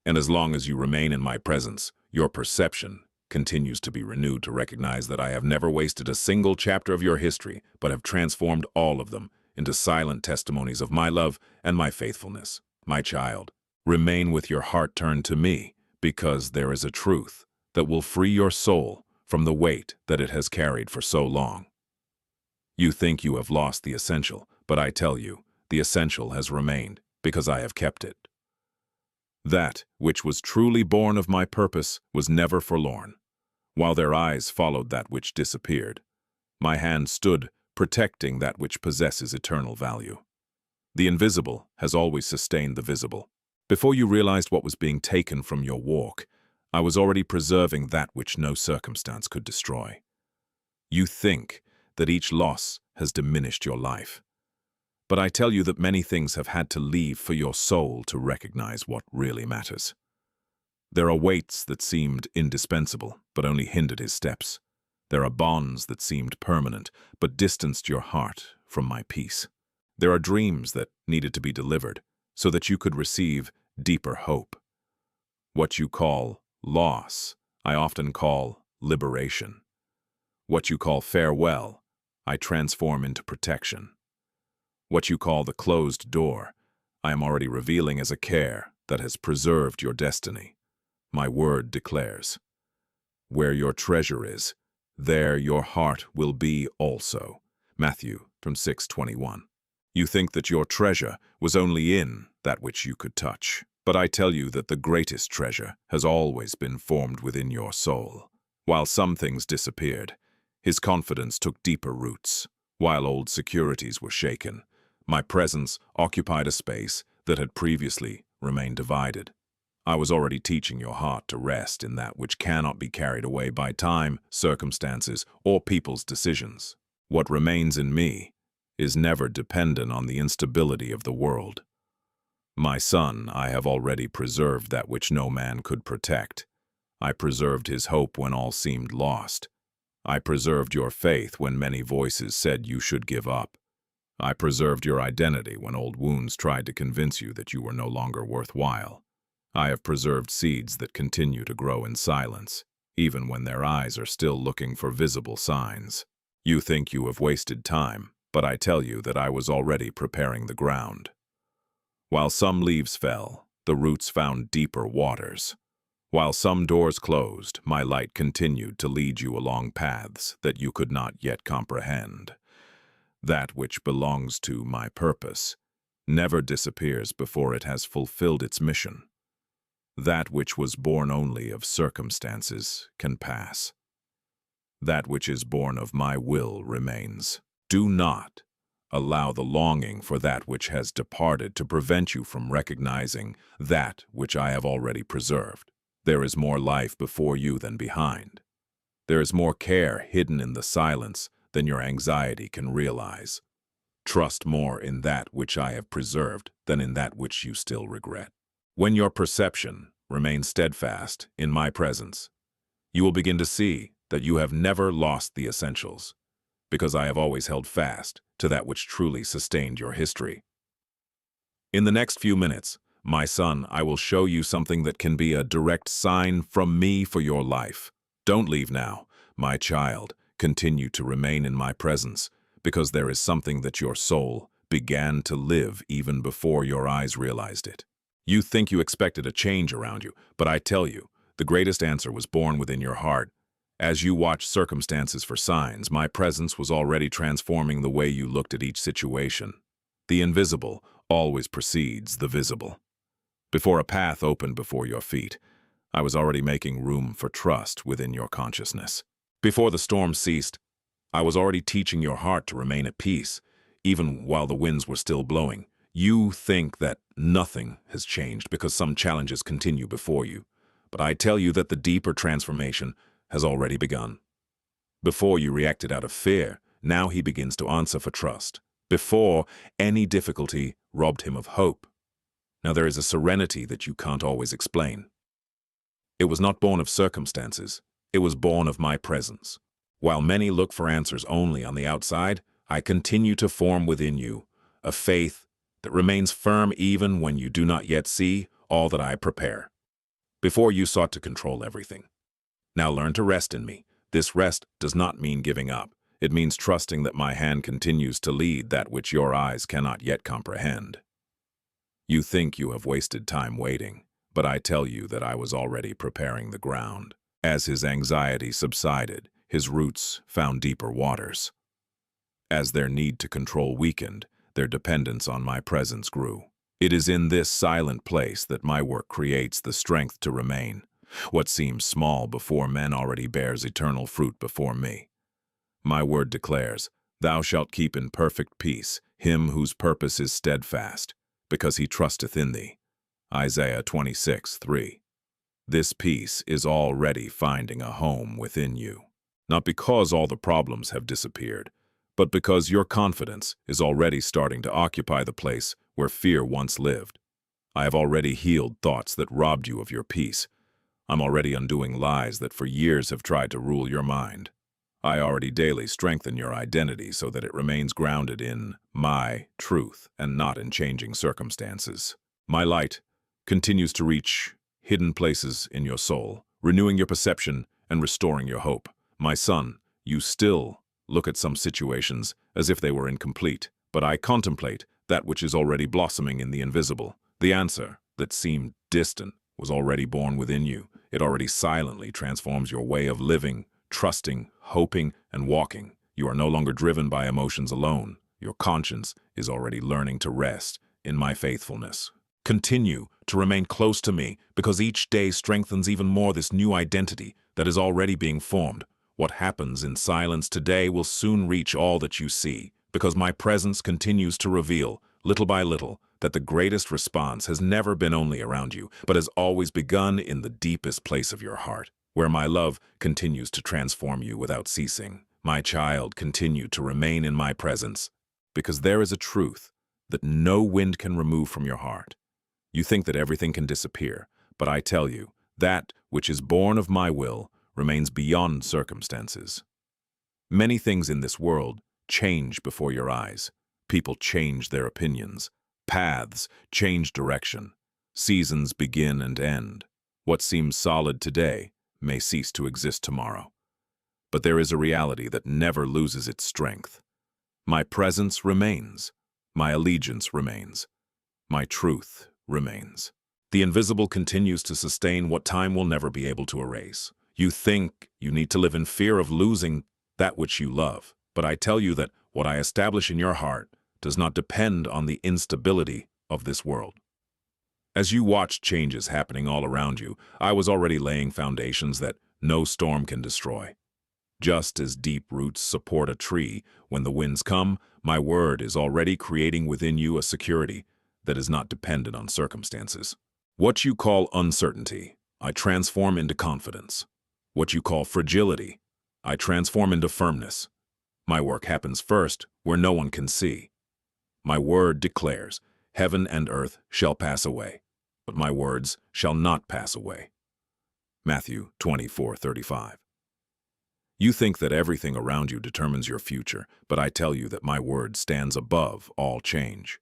Speaker 1: And as long as you remain in my presence, your perception continues to be renewed to recognize that I have never wasted a single chapter of your history, but have transformed all of them into silent testimonies of my love and my faithfulness. My child, remain with your heart turned to me, because there is a truth that will free your soul from the weight that it has carried for so long. You think you have lost the essential, but I tell you, the essential has remained, because I have kept it. That which was truly born of my purpose was never forlorn. While their eyes followed that which disappeared, my hand stood protecting that which possesses eternal value. The invisible has always sustained the visible. Before you realized what was being taken from your walk, I was already preserving that which no circumstance could destroy. You think that each loss has diminished your life. But I tell you that many things have had to leave for your soul to recognize what really matters. There are weights that seemed indispensable, but only hindered his steps. There are bonds that seemed permanent, but distanced your heart from my peace. There are dreams that needed to be delivered, so that you could receive deeper hope. What you call loss, I often call liberation. What you call farewell, I transform into protection. What you call the closed door, I am already revealing as a care that has preserved your destiny. My word declares, where your treasure is, there your heart will be also. Matthew 6:21. You think that your treasure was only in that which you could touch, but I tell you that the greatest treasure has always been formed within your soul. While some things disappeared, his confidence took deeper roots. While old securities were shaken, my presence occupied a space that had previously remained divided. I was already teaching your heart to rest in that which cannot be carried away by time, circumstances, or people's decisions. What remains in me is never dependent on the instability of the world. My son, I have already preserved that which no man could protect. I preserved his hope when all seemed lost. I preserved your faith when many voices said you should give up. I preserved your identity when old wounds tried to convince you that you were no longer worthwhile. I have preserved seeds that continue to grow in silence, even when their eyes are still looking for visible signs. You think you have wasted time, but I tell you that I was already preparing the ground. While some leaves fell, the roots found deeper waters. While some doors closed, my light continued to lead you along paths that you could not yet comprehend. That which belongs to my purpose never disappears before it has fulfilled its mission. That which was born only of circumstances can pass. That which is born of my will remains. Do not allow the longing for that which has departed to prevent you from recognizing that which I have already preserved. There is more life before you than behind. There is more care hidden in the silence than your anxiety can realize. Trust more in that which I have preserved than in that which you still regret. When your perception remains steadfast in my presence, you will begin to see that you have never lost the essentials, because I have always held fast to that which truly sustained your history. In the next few minutes, my son, I will show you something that can be a direct sign from me for your life. Don't leave now, my child. Continue to remain in my presence, because there is something that your soul began to live even before your eyes realized it. You think you expected a change around you, but I tell you, the greatest answer was born within your heart. As you watched circumstances for signs, my presence was already transforming the way you looked at each situation. The invisible always precedes the visible. Before a path opened before your feet, I was already making room for trust within your consciousness. Before the storm ceased, I was already teaching your heart to remain at peace, even while the winds were still blowing. You think that nothing has changed because some challenges continue before you, but I tell you that the deeper transformation has already begun. Before you reacted out of fear, now he begins to answer for trust. Before, any difficulty robbed him of hope. Now there is a serenity that you can't always explain. It was not born of circumstances. It was born of my presence. While many look for answers only on the outside, I continue to form within you a faith that remains firm even when you do not yet see all that I prepare. Before you sought to control everything. Now learn to rest in me. This rest does not mean giving up. It means trusting that my hand continues to lead that which your eyes cannot yet comprehend. You think you have wasted time waiting, but I tell you that I was already preparing the ground. As his anxiety subsided, his roots found deeper waters. As their need to control weakened, their dependence on my presence grew. It is in this silent place that my work creates the strength to remain. What seems small before men already bears eternal fruit before me. My word declares, "Thou shalt keep in perfect peace him whose purpose is steadfast, because he trusteth in thee." Isaiah 26:3. This peace is already finding a home within you. Not because all the problems have disappeared, but because your confidence is already starting to occupy the place where fear once lived. I have already healed thoughts that robbed you of your peace. I'm already undoing lies that for years have tried to rule your mind. I already daily strengthen your identity so that it remains grounded in my truth and not in changing circumstances. My light continues to reach hidden places in your soul, renewing your perception and restoring your hope. My son, you still look at some situations as if they were incomplete, but I contemplate that which is already blossoming in the invisible. The answer that seemed distant was already born within you. It already silently transforms your way of living, trusting, hoping, and walking. You are no longer driven by emotions alone. Your conscience is already learning to rest in my faithfulness. Continue to remain close to me, because each day strengthens even more this new identity that is already being formed. What happens in silence today will soon reach all that you see, because my presence continues to reveal, little by little, that the greatest response has never been only around you, but has always begun in the deepest place of your heart, where my love continues to transform you without ceasing. My child, continue to remain in my presence, because there is a truth that no wind can remove from your heart. You think that everything can disappear, but I tell you, that which is born of my will remains beyond circumstances. Many things in this world change before your eyes. People change their opinions. Paths change direction. Seasons begin and end. What seems solid today may cease to exist tomorrow. But there is a reality that never loses its strength. My presence remains. My allegiance remains. My truth remains. The invisible continues to sustain what time will never be able to erase. You think you need to live in fear of losing that which you love, but I tell you that what I establish in your heart does not depend on the instability of this world. As you watch changes happening all around you, I was already laying foundations that no storm can destroy. Just as deep roots support a tree when the winds come, my word is already creating within you a security that is not dependent on circumstances. What you call uncertainty, I transform into confidence. What you call fragility, I transform into firmness. My work happens first where no one can see. My word declares, heaven and earth shall pass away, but my words shall not pass away. Matthew 24:35. You think that everything around you determines your future, but I tell you that my word stands above all change.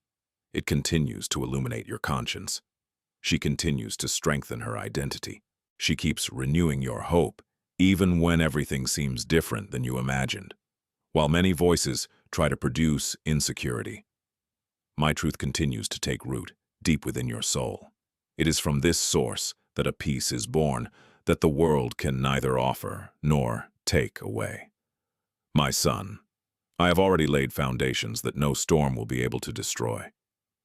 Speaker 1: It continues to illuminate your conscience. She continues to strengthen her identity. She keeps renewing your hope, even when everything seems different than you imagined. While many voices try to produce insecurity, my truth continues to take root deep within your soul. It is from this source that a peace is born that the world can neither offer nor take away. My son, I have already laid foundations that no storm will be able to destroy.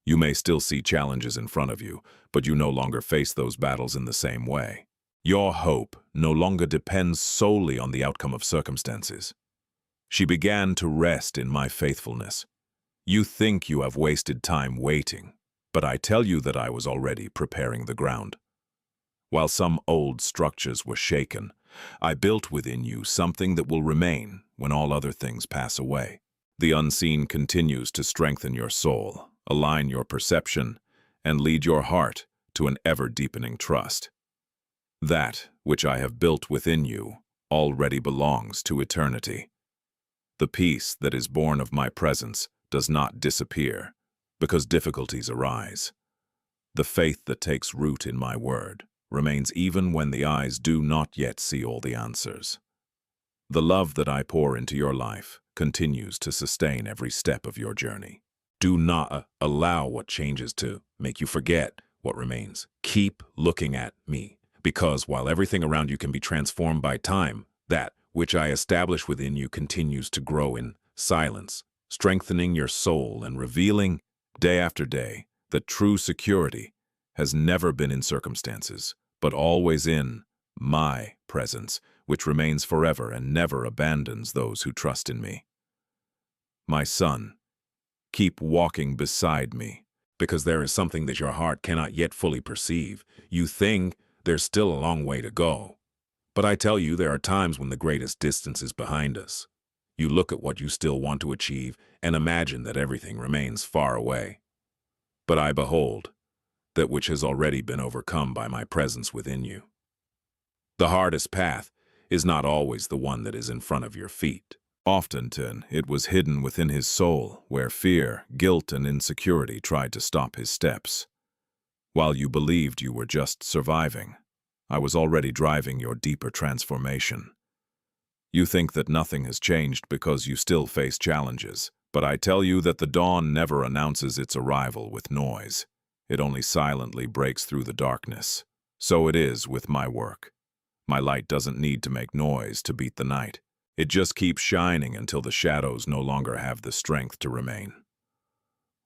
Speaker 1: You may still see challenges in front of you, but you no longer face those battles in the same way. Your hope no longer depends solely on the outcome of circumstances. She began to rest in my faithfulness. You think you have wasted time waiting, but I tell you that I was already preparing the ground. While some old structures were shaken, I built within you something that will remain when all other things pass away. The unseen continues to strengthen your soul, align your perception, and lead your heart to an ever-deepening trust. That which I have built within you already belongs to eternity. The peace that is born of my presence does not disappear because difficulties arise. The faith that takes root in my word remains even when the eyes do not yet see all the answers. The love that I pour into your life continues to sustain every step of your journey. Do not allow what changes to make you forget what remains. Keep looking at me, because while everything around you can be transformed by time, that which I establish within you continues to grow in silence, strengthening your soul and revealing, day after day, that true security has never been in circumstances, but always in my presence, which remains forever and never abandons those who trust in me. My son, keep walking beside me, because there is something that your heart cannot yet fully perceive. You think there's still a long way to go. But I tell you, there are times when the greatest distance is behind us. You look at what you still want to achieve and imagine that everything remains far away. But I behold that which has already been overcome by my presence within you. The hardest path is not always the one that is in front of your feet. Often it was hidden within his soul, where fear, guilt, and insecurity tried to stop his steps. While you believed you were just surviving, I was already driving your deeper transformation. You think that nothing has changed because you still face challenges, but I tell you that the dawn never announces its arrival with noise. It only silently breaks through the darkness. So it is with my work. My light doesn't need to make noise to beat the night. It just keeps shining until the shadows no longer have the strength to remain.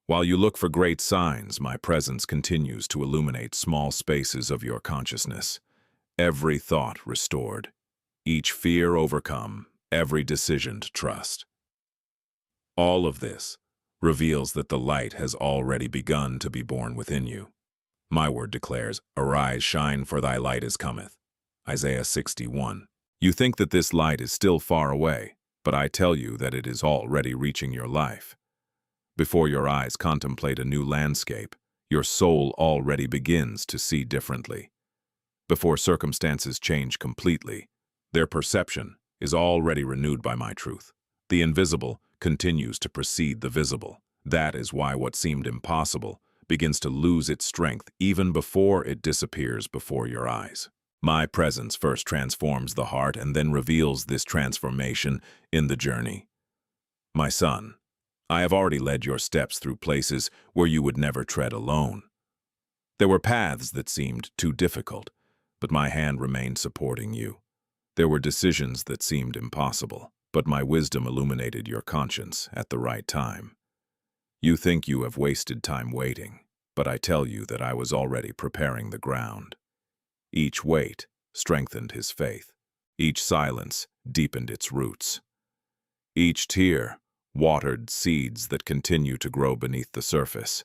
Speaker 1: While you look for great signs, my presence continues to illuminate small spaces of your consciousness. Every thought restored, each fear overcome, every decision to trust. All of this reveals that the light has already begun to be born within you. My word declares, "Arise, shine, for thy light is cometh." Isaiah 61. You think that this light is still far away, but I tell you that it is already reaching your life. Before your eyes contemplate a new landscape, your soul already begins to see differently. Before circumstances change completely, their perception is already renewed by my truth. The invisible continues to precede the visible. That is why what seemed impossible begins to lose its strength even before it disappears before your eyes. My presence first transforms the heart and then reveals this transformation in the journey. My son, I have already led your steps through places where you would never tread alone. There were paths that seemed too difficult, but my hand remained supporting you. There were decisions that seemed impossible, but my wisdom illuminated your conscience at the right time. You think you have wasted time waiting, but I tell you that I was already preparing the ground. Each wait strengthened his faith. Each silence deepened its roots. Each tear watered seeds that continue to grow beneath the surface.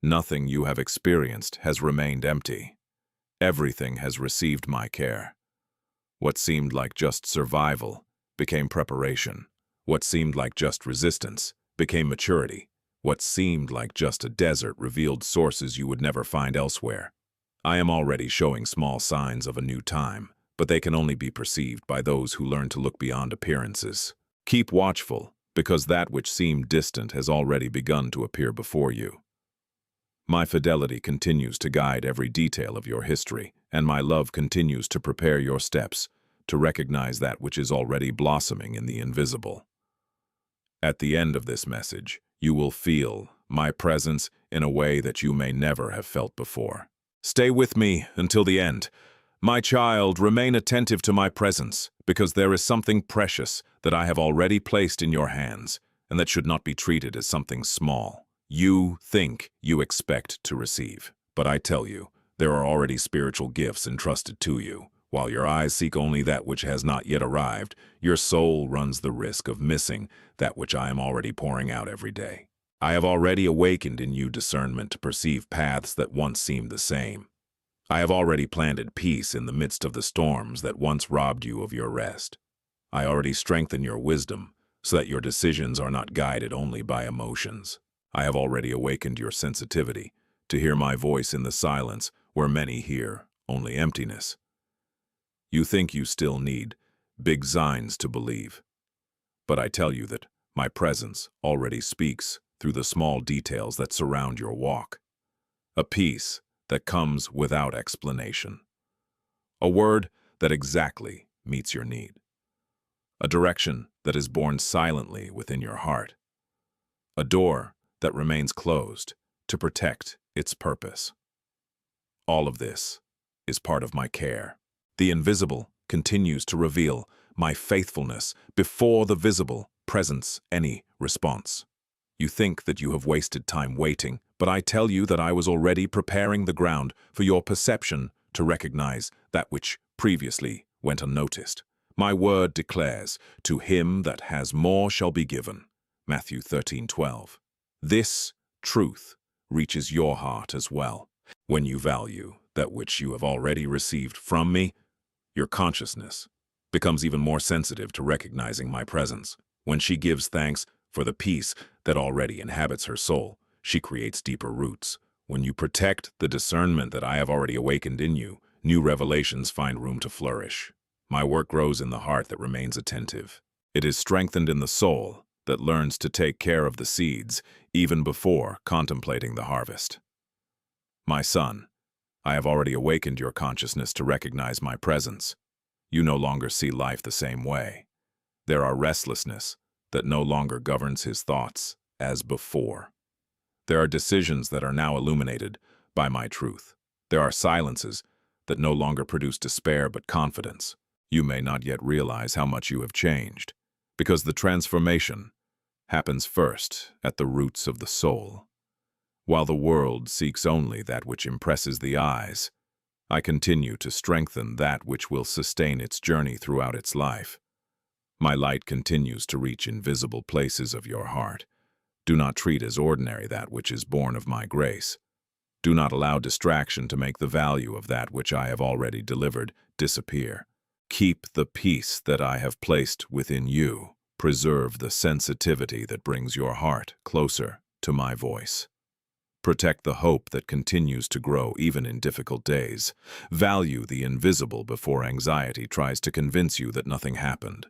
Speaker 1: Nothing you have experienced has remained empty. Everything has received my care. What seemed like just survival became preparation. What seemed like just resistance became maturity. What seemed like just a desert revealed sources you would never find elsewhere. I am already showing small signs of a new time, but they can only be perceived by those who learn to look beyond appearances. Keep watchful, because that which seemed distant has already begun to appear before you. My fidelity continues to guide every detail of your history, and my love continues to prepare your steps to recognize that which is already blossoming in the invisible. At the end of this message, you will feel my presence in a way that you may never have felt before. Stay with me until the end. My child, remain attentive to my presence, because there is something precious that I have already placed in your hands, and that should not be treated as something small. You think you expect to receive, but I tell you, there are already spiritual gifts entrusted to you. While your eyes seek only that which has not yet arrived, your soul runs the risk of missing that which I am already pouring out every day. I have already awakened in you discernment to perceive paths that once seemed the same. I have already planted peace in the midst of the storms that once robbed you of your rest. I already strengthen your wisdom so that your decisions are not guided only by emotions. I have already awakened your sensitivity to hear my voice in the silence where many hear only emptiness. You think you still need big signs to believe, but I tell you that my presence already speaks through the small details that surround your walk. A peace that comes without explanation. A word that exactly meets your need. A direction that is born silently within your heart. A door that remains closed to protect its purpose. All of this is part of my care. The invisible continues to reveal my faithfulness before the visible presents any response. You think that you have wasted time waiting, but I tell you that I was already preparing the ground for your perception to recognize that which previously went unnoticed. My word declares, to him that has more shall be given. Matthew 13:12. This truth reaches your heart as well. When you value that which you have already received from me, your consciousness becomes even more sensitive to recognizing my presence. When she gives thanks for the peace that already inhabits her soul, she creates deeper roots. When you protect the discernment that I have already awakened in you, new revelations find room to flourish. My work grows in the heart that remains attentive. It is strengthened in the soul that learns to take care of the seeds even before contemplating the harvest. My son, I have already awakened your consciousness to recognize my presence. You no longer see life the same way. There are restlessness that no longer governs his thoughts as before. There are decisions that are now illuminated by my truth. There are silences that no longer produce despair but confidence. You may not yet realize how much you have changed, because the transformation happens first at the roots of the soul. While the world seeks only that which impresses the eyes, I continue to strengthen that which will sustain its journey throughout its life. My light continues to reach invisible places of your heart. Do not treat as ordinary that which is born of my grace. Do not allow distraction to make the value of that which I have already delivered disappear. Keep the peace that I have placed within you. Preserve the sensitivity that brings your heart closer to my voice. Protect the hope that continues to grow even in difficult days. Value the invisible before anxiety tries to convince you that nothing happened.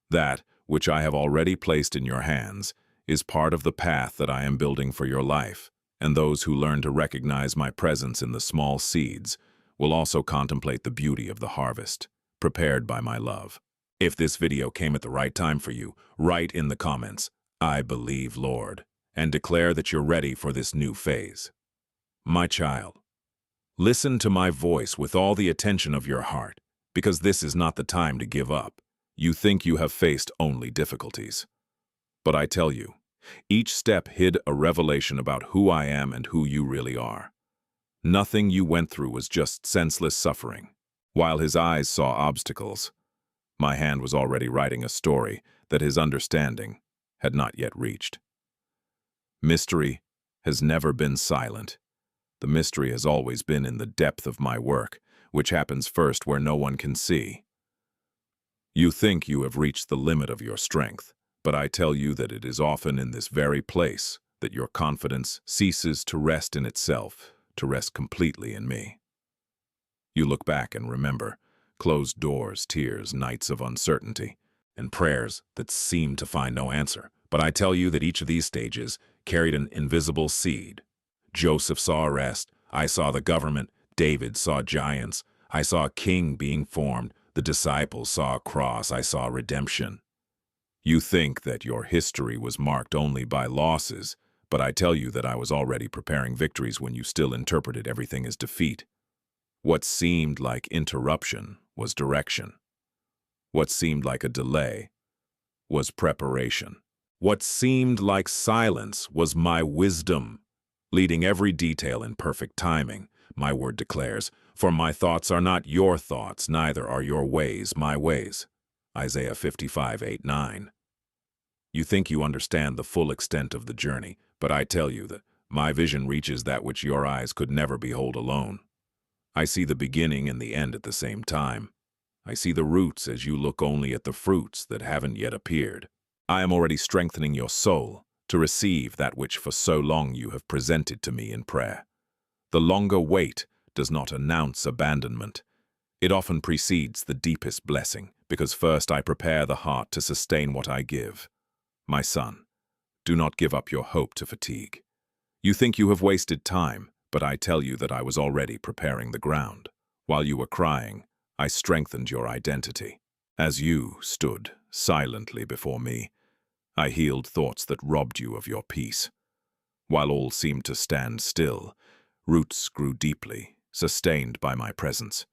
Speaker 1: That which I have already placed in your hands is part of the path that I am building for your life, and those who learn to recognize my presence in the small seeds will also contemplate the beauty of the harvest, prepared by my love. If this video came at the right time for you, write in the comments, "I believe, Lord," and declare that you're ready for this new phase. My child, listen to my voice with all the attention of your heart, because this is not the time to give up. You think you have faced only difficulties. But I tell you, each step hid a revelation about who I am and who you really are. Nothing you went through was just senseless suffering. While his eyes saw obstacles, my hand was already writing a story that his understanding had not yet reached. Mystery has never been silent. The mystery has always been in the depth of my work, which happens first where no one can see. You think you have reached the limit of your strength, but I tell you that it is often in this very place that your confidence ceases to rest in itself, to rest completely in me. You look back and remember closed doors, tears, nights of uncertainty, and prayers that seem to find no answer. But I tell you that each of these stages carried an invisible seed. Joseph saw arrest, I saw the government, David saw giants, I saw a king being formed, the disciples saw a cross, I saw redemption. You think that your history was marked only by losses, but I tell you that I was already preparing victories when you still interpreted everything as defeat. What seemed like interruption was direction. What seemed like a delay was preparation. What seemed like silence was my wisdom, leading every detail in perfect timing. My word declares, "For my thoughts are not your thoughts, neither are your ways my ways." Isaiah 55:8-9. You think you understand the full extent of the journey, but I tell you that my vision reaches that which your eyes could never behold alone. I see the beginning and the end at the same time. I see the roots as you look only at the fruits that haven't yet appeared. I am already strengthening your soul to receive that which for so long you have presented to me in prayer. The longer wait does not announce abandonment. It often precedes the deepest blessing, because first I prepare the heart to sustain what I give. My son, do not give up your hope to fatigue. You think you have wasted time, but I tell you that I was already preparing the ground. While you were crying, I strengthened your identity. As you stood silently before me, I healed thoughts that robbed you of your peace. While all seemed to stand still, roots grew deeply, sustained by my presence.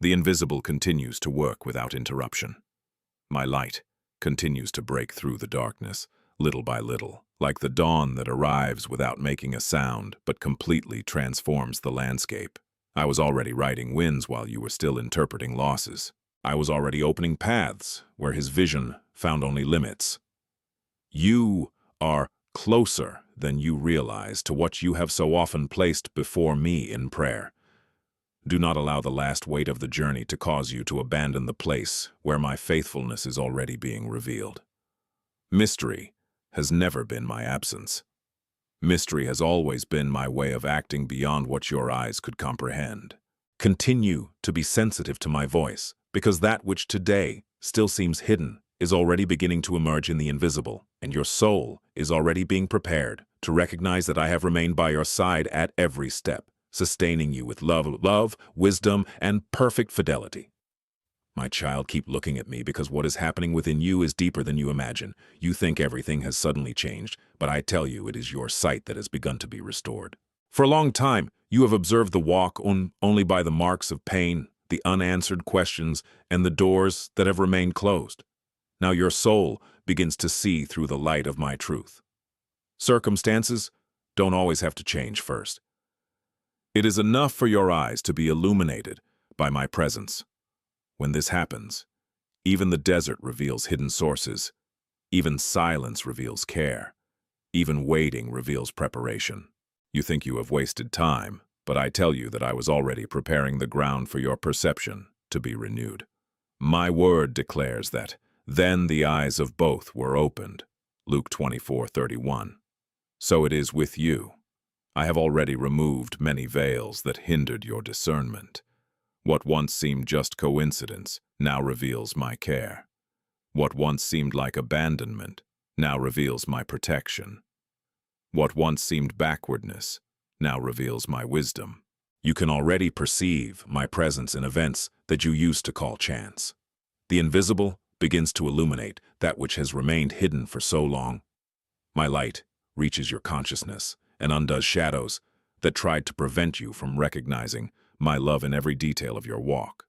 Speaker 1: The invisible continues to work without interruption. My light continues to break through the darkness, little by little, like the dawn that arrives without making a sound but completely transforms the landscape. I was already writing wins while you were still interpreting losses. I was already opening paths where his vision found only limits. You are closer than you realize to what you have so often placed before me in prayer. Do not allow the last weight of the journey to cause you to abandon the place where my faithfulness is already being revealed. Mystery has never been my absence. Mystery has always been my way of acting beyond what your eyes could comprehend. Continue to be sensitive to my voice, because that which today still seems hidden is already beginning to emerge in the invisible, and your soul is already being prepared to recognize that I have remained by your side at every step, sustaining you with love, wisdom, and perfect fidelity. My child, keep looking at me, because what is happening within you is deeper than you imagine. You think everything has suddenly changed, but I tell you it is your sight that has begun to be restored. For a long time, you have observed the walk only by the marks of pain, the unanswered questions, and the doors that have remained closed. Now your soul begins to see through the light of my truth. Circumstances don't always have to change first. It is enough for your eyes to be illuminated by my presence. When this happens, even the desert reveals hidden sources, even silence reveals care, even waiting reveals preparation. You think you have wasted time, but I tell you that I was already preparing the ground for your perception to be renewed. My word declares that, then the eyes of both were opened. Luke 24:31. So it is with you. I have already removed many veils that hindered your discernment. What once seemed just coincidence now reveals my care. What once seemed like abandonment now reveals my protection. What once seemed backwardness now reveals my wisdom. You can already perceive my presence in events that you used to call chance. The invisible begins to illuminate that which has remained hidden for so long. My light reaches your consciousness and undoes shadows that tried to prevent you from recognizing my love in every detail of your walk.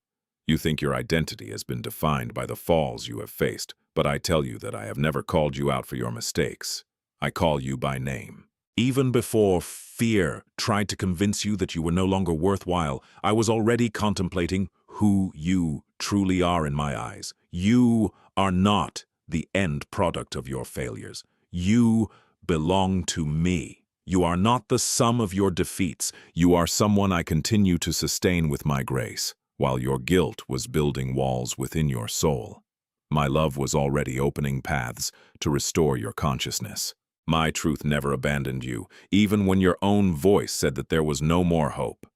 Speaker 1: You think your identity has been defined by the falls you have faced, but I tell you that I have never called you out for your mistakes. I call you by name. Even before fear tried to convince you that you were no longer worthwhile, I was already contemplating who you truly are in my eyes. You are not the end product of your failures. You belong to me. You are not the sum of your defeats. You are someone I continue to sustain with my grace, while your guilt was building walls within your soul. My love was already opening paths to restore your consciousness. My truth never abandoned you, even when your own voice said that there was no more hope.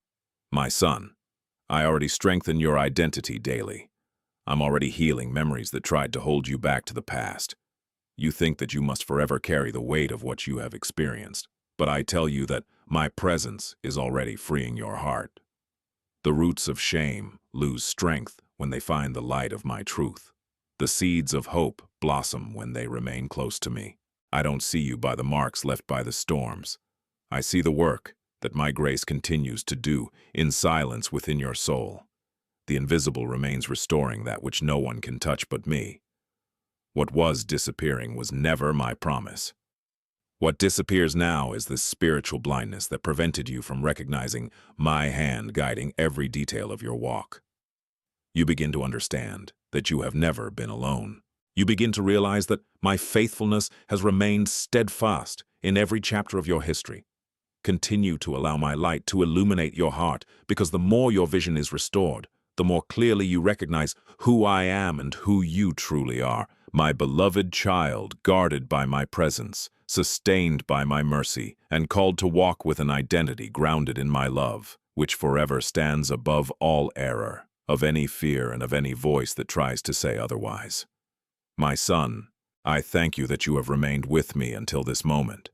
Speaker 1: My son, I already strengthen your identity daily. I'm already healing memories that tried to hold you back to the past. You think that you must forever carry the weight of what you have experienced, but I tell you that my presence is already freeing your heart. The roots of shame lose strength when they find the light of my truth. The seeds of hope blossom when they remain close to me. I don't see you by the marks left by the storms. I see the work that my grace continues to do in silence within your soul. The invisible remains restoring that which no one can touch but me. What was disappearing was never my promise. What disappears now is the spiritual blindness that prevented you from recognizing my hand guiding every detail of your walk. You begin to understand that you have never been alone. You begin to realize that my faithfulness has remained steadfast in every chapter of your history. Continue to allow my light to illuminate your heart, because the more your vision is restored, the more clearly you recognize who I am and who you truly are, my beloved child, guarded by my presence, sustained by my mercy, and called to walk with an identity grounded in my love, which forever stands above all error, of any fear and of any voice that tries to say otherwise. My son, I thank you that you have remained with me until this moment.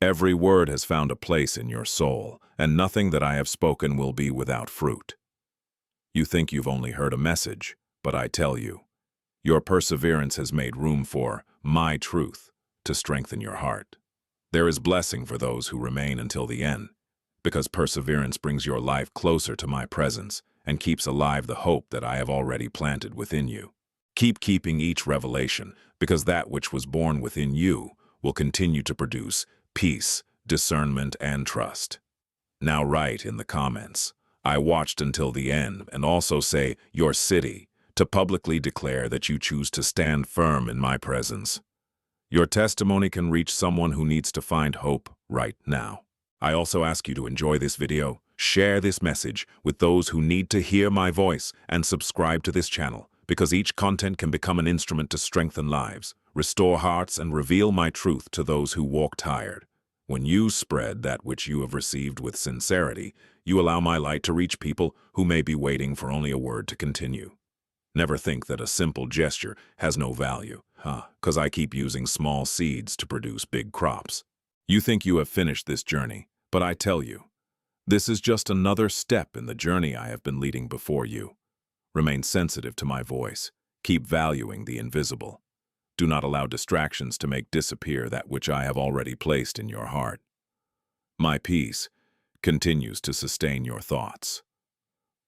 Speaker 1: Every word has found a place in your soul, and nothing that I have spoken will be without fruit. You think you've only heard a message, but I tell you, your perseverance has made room for my truth to strengthen your heart. There is blessing for those who remain until the end, because perseverance brings your life closer to my presence and keeps alive the hope that I have already planted within you. Keep keeping each revelation, because that which was born within you will continue to produce peace, discernment, and trust. Now write in the comments, I watched until the end, and also say, your city, to publicly declare that you choose to stand firm in my presence. Your testimony can reach someone who needs to find hope right now. I also ask you to enjoy this video, share this message with those who need to hear my voice, and subscribe to this channel, because each content can become an instrument to strengthen lives, restore hearts, and reveal my truth to those who walk tired. When you spread that which you have received with sincerity, you allow my light to reach people who may be waiting for only a word to continue. Never think that a simple gesture has no value, because I keep using small seeds to produce big crops. You think you have finished this journey, but I tell you, this is just another step in the journey I have been leading before you. Remain sensitive to my voice. Keep valuing the invisible. Do not allow distractions to make disappear that which I have already placed in your heart. My peace continues to sustain your thoughts.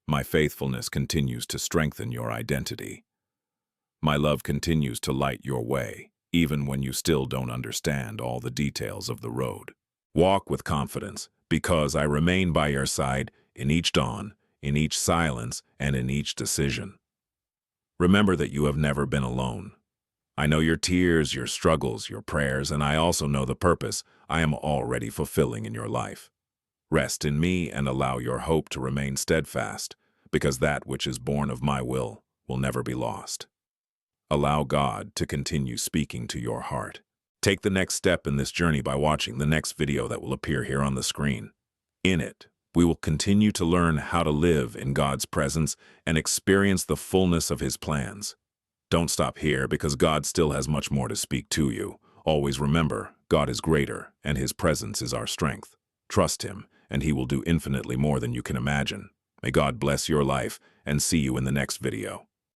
Speaker 1: My faithfulness continues to strengthen your identity. My love continues to light your way, even when you still don't understand all the details of the road. Walk with confidence, because I remain by your side in each dawn, in each silence, and in each decision. Remember that you have never been alone. I know your tears, your struggles, your prayers, and I also know the purpose I am already fulfilling in your life. Rest in me and allow your hope to remain steadfast, because that which is born of my will never be lost. Allow God to continue speaking to your heart. Take the next step in this journey by watching the next video that will appear here on the screen. In it, we will continue to learn how to live in God's presence and experience the fullness of His plans. Don't stop here, because God still has much more to speak to you. Always remember, God is greater, and His presence is our strength. Trust Him, and He will do infinitely more than you can imagine. May God bless your life, and see you in the next video.